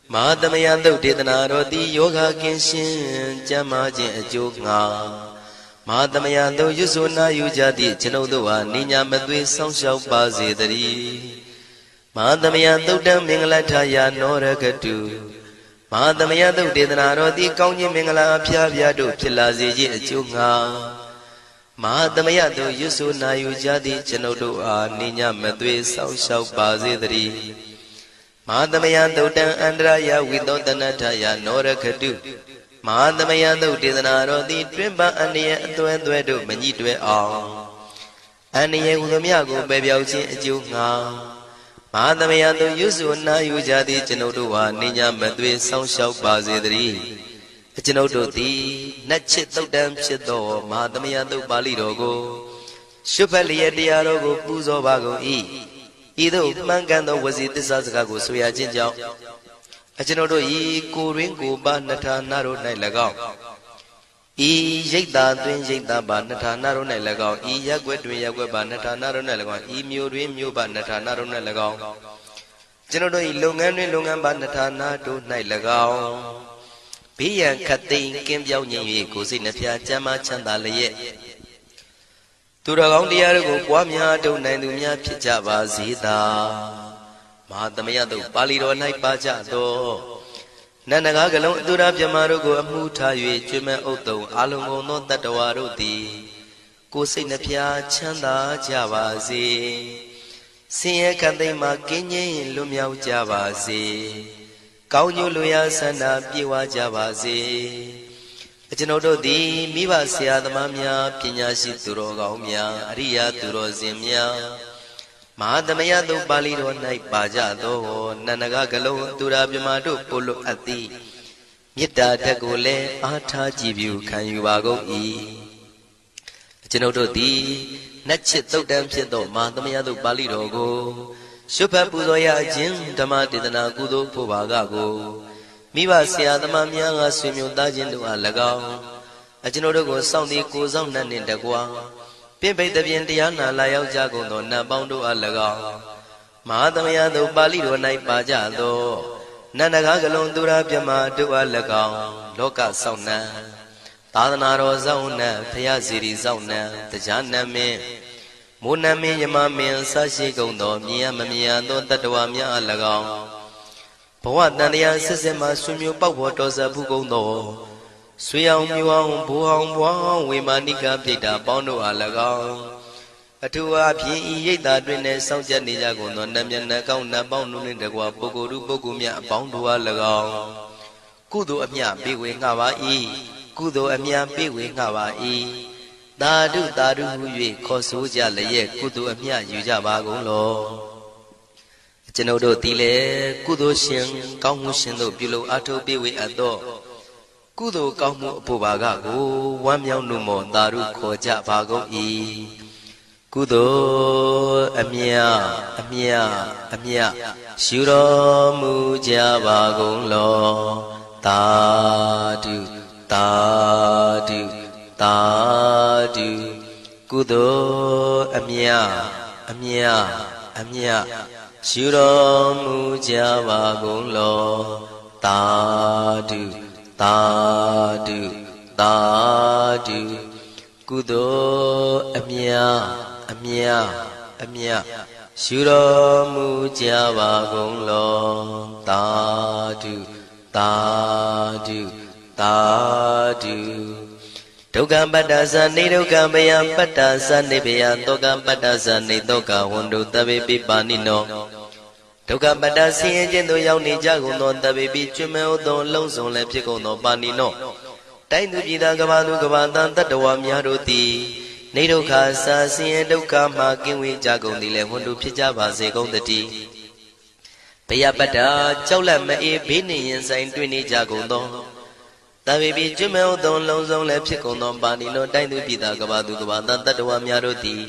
Mahatamaya Totana Rodi Yoga Kenshin Jamajin Ajoga Mahatamaya do Yusuna Yujadi Chinodua Nina Madwe Songshao Bazidari Mahatamaya do Dam Mingalataya Norakatu Mahatamaya do Dedanaro di Kauni Mingala Pia do Pilazi Chunga Mahatamaya do Yusuna Yujadi Chinodua Nina Madwe Songshao Bazidari Mahatamaya do Dam Andraya Widodanataya Norakatu Mahatamaya do Dedanaro di Trimba Ania Duedo Manitwe All Ania Udamiago Baby Junga မဟာသမယတို့ရွစုနာယူကြသည်ကျွန်ုပ်တို့ဟာနေညာမသွေဆောင်းလျှောက်ပါစေတည်းကျွန်ုပ်တို့သည်နတ်ချစ်တုတ်တံဖြစ်သောမဟာသမယတို့ပါဠိတော်ကိုရှုဖတ်လျက်တရားတော်ကိုပူဇော်ပါကုန်၏ဤသို့မှန်ကန်သောဝစီသစ္စာစကားကိုဆိုရခြင်းကြောင့်ကျွန်ုပ်တို့ဤကိုရင်းကိုပါနှထာနာတို့၌၎င်းဤရိတ်တာတွင်ရိတ်တာပါနှထာနာတို့၌၎င်းဤရက်ွက်တွင်ရက်ွက်ပါနှထာနာတို့၌၎င်းဤမြို့တွင်မြို့ပါနှထာနာတို့၌၎င်းကျွန်ုပ်တို့ဤလုပ်ငန်းတွင်လုပ်ငန်းပါနှထာနာတို့၌၎င်းဘေးရန်ခတ်သိမ်းကင်းပြောင်းခြင်း၍ကိုယ်စိတ်နှဖျားချမ်းသာချမ်းသာလျက်သူတော်ကောင်းတရားတို့ကိုပွားများထုတ်နိုင်သူများဖြစ်ကြပါစေသာမဟာသမယတို့ပါဠိတော်၌ပါကြသောနန္ဒကားကလုံးအတူရပြမတို့ကိုအမှုထား၍ကျွမ်းမဲ့ဥတုံအာလုံးကုန်သောတတ္တဝါတို့သည်ကိုယ်စိတ်နှဖျားချမ်းသာကြပါစေဆင်းရဲခတ်သိမ်းမှကင်းငြိမ်းလွတ်မြောက်ကြပါစေကောင်းကျိုးလူရဆန္ဒပြေဝကြပါစေကျွန်ုပ်တို့သည်မိဘဆရာသမားများပညာရှိသူတော်ကောင်းများအရိယာသူတော်စင်များမဟာသမယတို့ပါဠိတော်၌ပါကြသောနန္ဒကကလုံးသူရာပြမတို့ပို့လို့အပ်သည်မေတ္တာဓာတ်ကိုလည်းအားထားကြည်ပြုခံယူပါကုန်၏ကျွန်ုပ်တို့သည်နတ်ချစ်တုတ်တံဖြစ်သောမဟာသမယတို့ပါဠိတော်ကိုရှုဖတ်ပူဇော်ရခြင်းဓမ္မဒေသနာကုသိုလ်ဖို့ပါကကိုမိဘဆရာသမားများကဆွေမျိုးသားချင်းတို့အား၎င်းကျွန်ုပ်တို့ကိုစောင့်တည်ကိုဆောင်နှံ့နှင့်တကွာပြပိတ်တပြင်တရားနာလာရောက်ကြကုန်သောနတ်ပေါင်းတို့အား၎င်းမဟာသမယတို့ပါဠိတော်၌ပါကြသောနန္ဒကားကလုံးသူရာပြမတို့အား၎င်းလောကဆောင်နှံသာသနာတော်ဆောင်နှံဖရာစီရီဆောင်နှံတရားနတ်မင်းမိုးနတ်မင်းယမမင်းဆရှိကုန်သောမြင်ရမမြင်ရသောတတ္တဝါများအား၎င်းဘဝတန်တရားဆက်ဆက်မှဆွေမျိုးပေါက်ဖို့တော်စပ်ဘူးကုန်သောဆွေအောင်မျိုးအောင်ဘိုးအောင်ဘွားအောင်ဝေမာနိကပြိတ္တာပေါင်းတို့အား၎င်းအထူးအားဖြင့်ဤရိတ်တာတွင်နဲ့စောင့်ကြနေကြကုန်သောနတ်မြတ်နတ်ကောင်းနတ်ပေါင်းတို့နှင့်တကွာပုဂ္ဂိုလ်ပုဂ္ဂိုလ်များအပေါင်းတို့အား၎င်းကုသိုလ်အမြပေးဝေငှပါ၏ကုသိုလ်အမြပေးဝေငှပါ၏သာဓုသာဓုဟု၍ခေါ်ဆိုကြလျက်ကုသိုလ်အမြယူကြပါကုန်လောကျွန်ုပ်တို့သည်လည်းကုသိုလ်ရှင်ကောင်းမှုရှင်တို့ပြုလို့အထောက်ပေးဝေအပ်သောကုသိုလ်ကောင်းမှုအဖို့ပါကကိုဝမ်းမြောက်နှုတ်မောသာဓုခေါ်ကြပါကုန်၏ကုသိုလ်အမြအမြအမြရှုတော်မူကြပါကုန်လောသာဓုသာဓုသာဓုကုသိုလ်အမြအမြအမြရှုတော်မူကြပါကုန်လောသာဓုသာဓုသာဓုကုသိုလ်အမြအမြအမြရှုတော်မူကြပါကုန်လောသာဓုသာဓုသာဓုဒုက္ခပတ္တသနေဒုက္ခဘယပတ္တသနေဘယတောကပတ္တသနေတောကဝန္တုတဗေပိပါဏိနောဒုက္ခပတ္တဆင်းရဲခြင်းသို့ရောက်နေကြကုန်သောတဗေပိကျွမ်းမဲ့သောလုံးစုံလည်းဖြစ်ကုန်သောပါဏိနောတိုင်းသူပြည်သားကဘာသူကဘာတန်တတ္တဝါများတို့သည်နေဒုက္ခစာဆင်းရဲဒုက္ခမှကင်းဝေးကြကုန်သည်လည်းဝန္တုဖြစ်ကြပါစေကုန်သတည်းဘယပတ္တကြောက်လန့်မအေးဘေးနှင့်ရင်ဆိုင်တွေ့နေကြကုန်သောတဗေပိကျွမ်းမဲ့သောလုံးစုံလည်းဖြစ်ကုန်သောပါဏိနောတိုင်းသူပြည်သားကဘာသူကဘာတန်တတ္တဝါများတို့သည်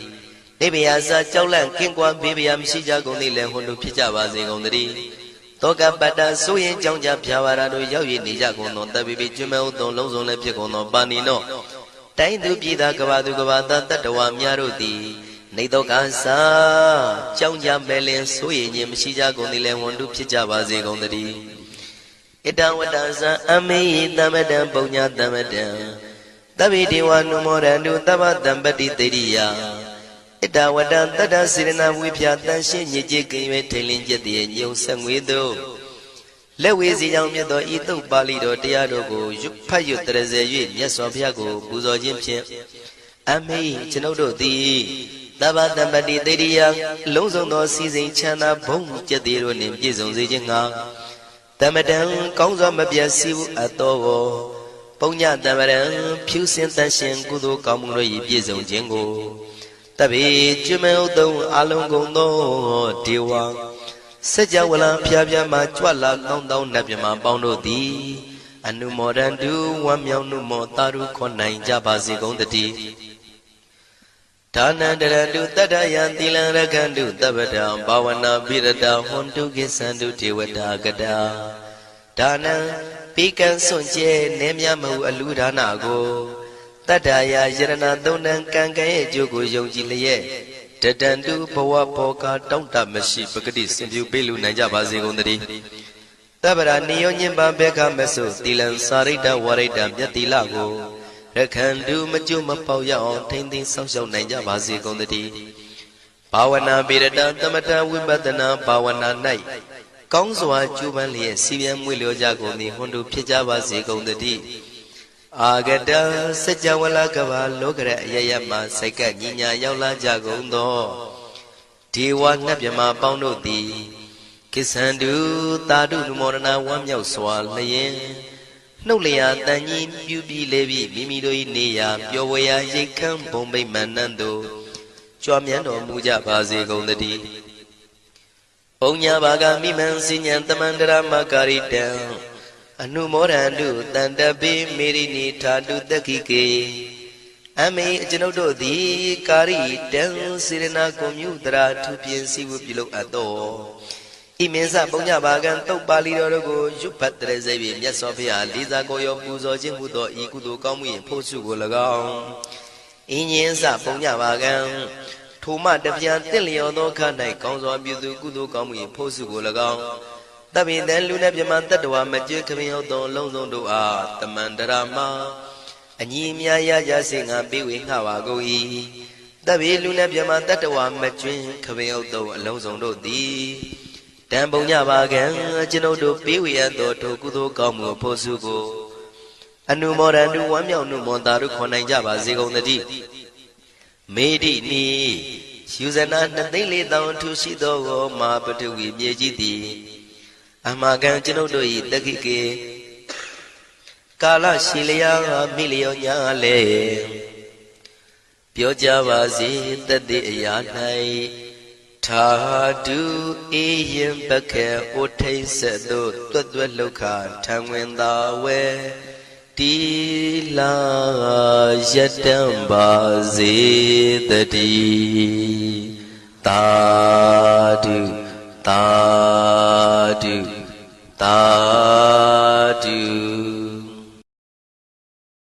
နေဘယစာကြောက်လန့်ကင်းကွာဘေးဘယမရှိကြကုန်သည်လည်းဝန္တုဖြစ်ကြပါစေကုန်သတည်းတောကပတ္တဆိုရင်ကြောင့်ကြဖြာဝါရတို့ရောက်ရနေကြကုန်သောတဗေပိကျွမ်းမဲ့သောလုံးစုံလည်းဖြစ်ကုန်သောပါဏိနောတိုင်းသူပြည်သားကဘာသူကဘာတန်တတ္တဝါများတို့သည်နေတောကစာကြောင့်ကြမဲ့လင်ဆိုရင်ခြင်းမရှိကြကုန်သည်လည်းဝန္တုဖြစ်ကြပါစေကုန်သတည်းဣတဝတ္တဇံအမေယတမတံပုညတမတံသဗ္ဗေဒေဝနုမောရန္တုသဗ္ဗတံပတိတေရိယဣတဝတ္တတတ္တစေရနာဝိဖြာတန်ရှင်းညစ်ကြေးကင်း၍ထိန်လင်းကျက်တည်းညုံဆက်ငွေတို့လက်ဝေစီကြောင့်မြတ်သောဤသုတ်ပါဠိတော်တရားတို့ကိုဖတ်ရွတ်တရစေ၍မြတ်စွာဘုရားကိုပူဇော်ခြင်းဖြင့်အမေကျွန်ုပ်တို့သည်သဗ္ဗတံပတိတေရိယလုံးစုံသောစီစဉ်ချမ်းသာဘုံကျက်တည်းတို့နှင့်ပြည့်စုံစေခြင်းငှာတမတံကောင်းစွာမပြတ်စီဘူးအတော်ကိုပုညတမရံဖြူစင်တန်ရှင်ကုသိုလ်ကောင်းမှုတို့၏ပြည့်စုံခြင်းကိုတဗေကျွမ်းမဲ့ဥတုံအလုံးကုန်သောဒေဝ စัจ java လံဖျားဖျားမှာကြွလာကောင်းတောင်းနတ်မြမပေါင်းတို့သည်အနုမောဒံတုဝမ်းမြောက်နုမောတာရုခေါ်နိုင်ကြပါစေကုန်တည်းဒါနံတရတုတတ္တယံသီလံရကန္တုတပ္ပတံဘာဝနာပိရတဟွန်တုကိသန္တုဒေဝတာကတာဒါနံပိကံစွန့်ကျဲနေမြမဟုအလူဒါနကိုတတ္တယာယရဏသုံးတန်ကံကံရဲ့အကျိုးကိုယုံကြည်လျက်တတံတုဘဝဘောကတောင့်တမရှိပဂတိစင်ပြုပေးလူနိုင်ကြပါစေကုန်တည်းတပ္ပရာနိယောညင်ပံဘေခမဆုသီလံစာရိတ္တဝရိတ္တမြတ်တိလကိုရခန္တုမကျွမပေါရအောင်ထိမ့်သိမ်းဆောက်ရှောက်နိုင်ကြပါစေကုန်တည်းဘာဝနာပိရတသမထဝိပဿနာဘာဝနာ၌ကောင်းစွာကျူးပန်းလျက်စီပြန်မွေလျောကြကုန်သည်ဟွန်တုဖြစ်ကြပါစေကုန်တည်းအာဂတစัจ java လကဘာလောကရအယယမှာစိတ်ကညီညာရောက်လာကြကုန်သောဒေဝနတ်မြမပေါင်းတို့သည်ကိစ္ဆန္တုသာဓုနမောဒနာဝမ်းမြောက်စွာလျင်နှုတ်လျာတန်ကြီးပြုပြီးလေပြီးမိမိတို့၏နေရာပျော်ဝေရာရိတ်ခမ်းဘုံဗိမာန်နှံတို့ကြွမြန်းတော်မူကြပါစေကုန်တည်းပုံညာဘာဂမိမံစဉ္ဉံတမန္တရမကာရိတံအနုမောဒန္တုတန္တပိမေရိနိထာတုတက္ခိကေအမေအကျွန်ုပ်တို့သည်ကာရိတံစေရနာကွန်မြူတရာထူပြင်းစီဝပြုလုပ်အပ်သောဤမင်းစပုံညဘာကံတုတ်ပါဠိတော်တို့ကိုရွတ်ဖတ်တဲ့စေပြီးမြတ်စွာဘုရားလေးစားကိုရောပူဇော်ခြင်းဟူသောဤကုသိုလ်ကောင်းမှု၏ဖို့စုကို၎င်းဤညင်းစပုံညဘာကံထိုမှတပြန်တင့်လျော်သောခါ၌ကောင်းစွာပြုသူကုသိုလ်ကောင်းမှု၏ဖို့စုကို၎င်းတပိတံလူနဲ့ပြမတတ္တဝါမကျွေးခမင်းဟုတ်သောအလုံးစုံတို့အားတမန္တရာမအညီအမြရကြစေငါပေးဝေငှပါကုန်၏တပိလူနဲ့ပြမတတ္တဝါမကျွေးခမင်းဟုတ်သောအလုံးစုံတို့သည်တံပုံညပါကံကျွန်ုပ်တို့ပေးဝေရသောထိုကုသိုလ်ကောင်းမှုဖို့စုကိုအနုမောဒန္တုဝမ်းမြောက်နုမောတာတို့ခေါ်နိုင်ကြပါစေကုန်တည်းမေဒိနိယူဇနာ2,400,000ထူရှိသောမာပထဝီမြေကြီးသည်အမကံကျွန်ုပ်တို့၏တက္ခိကေကာလရှိလျာမိလျောညာလေပြောကြပါစေတသက်အရာ၌ထာတုအေယံပခေဩထိန်ဆက်သို့တွတ်တွတ်လောက်ခထံဝင်သာဝဲတီလာယတံပါစေတည်းသာဓုသာဓုသာဓု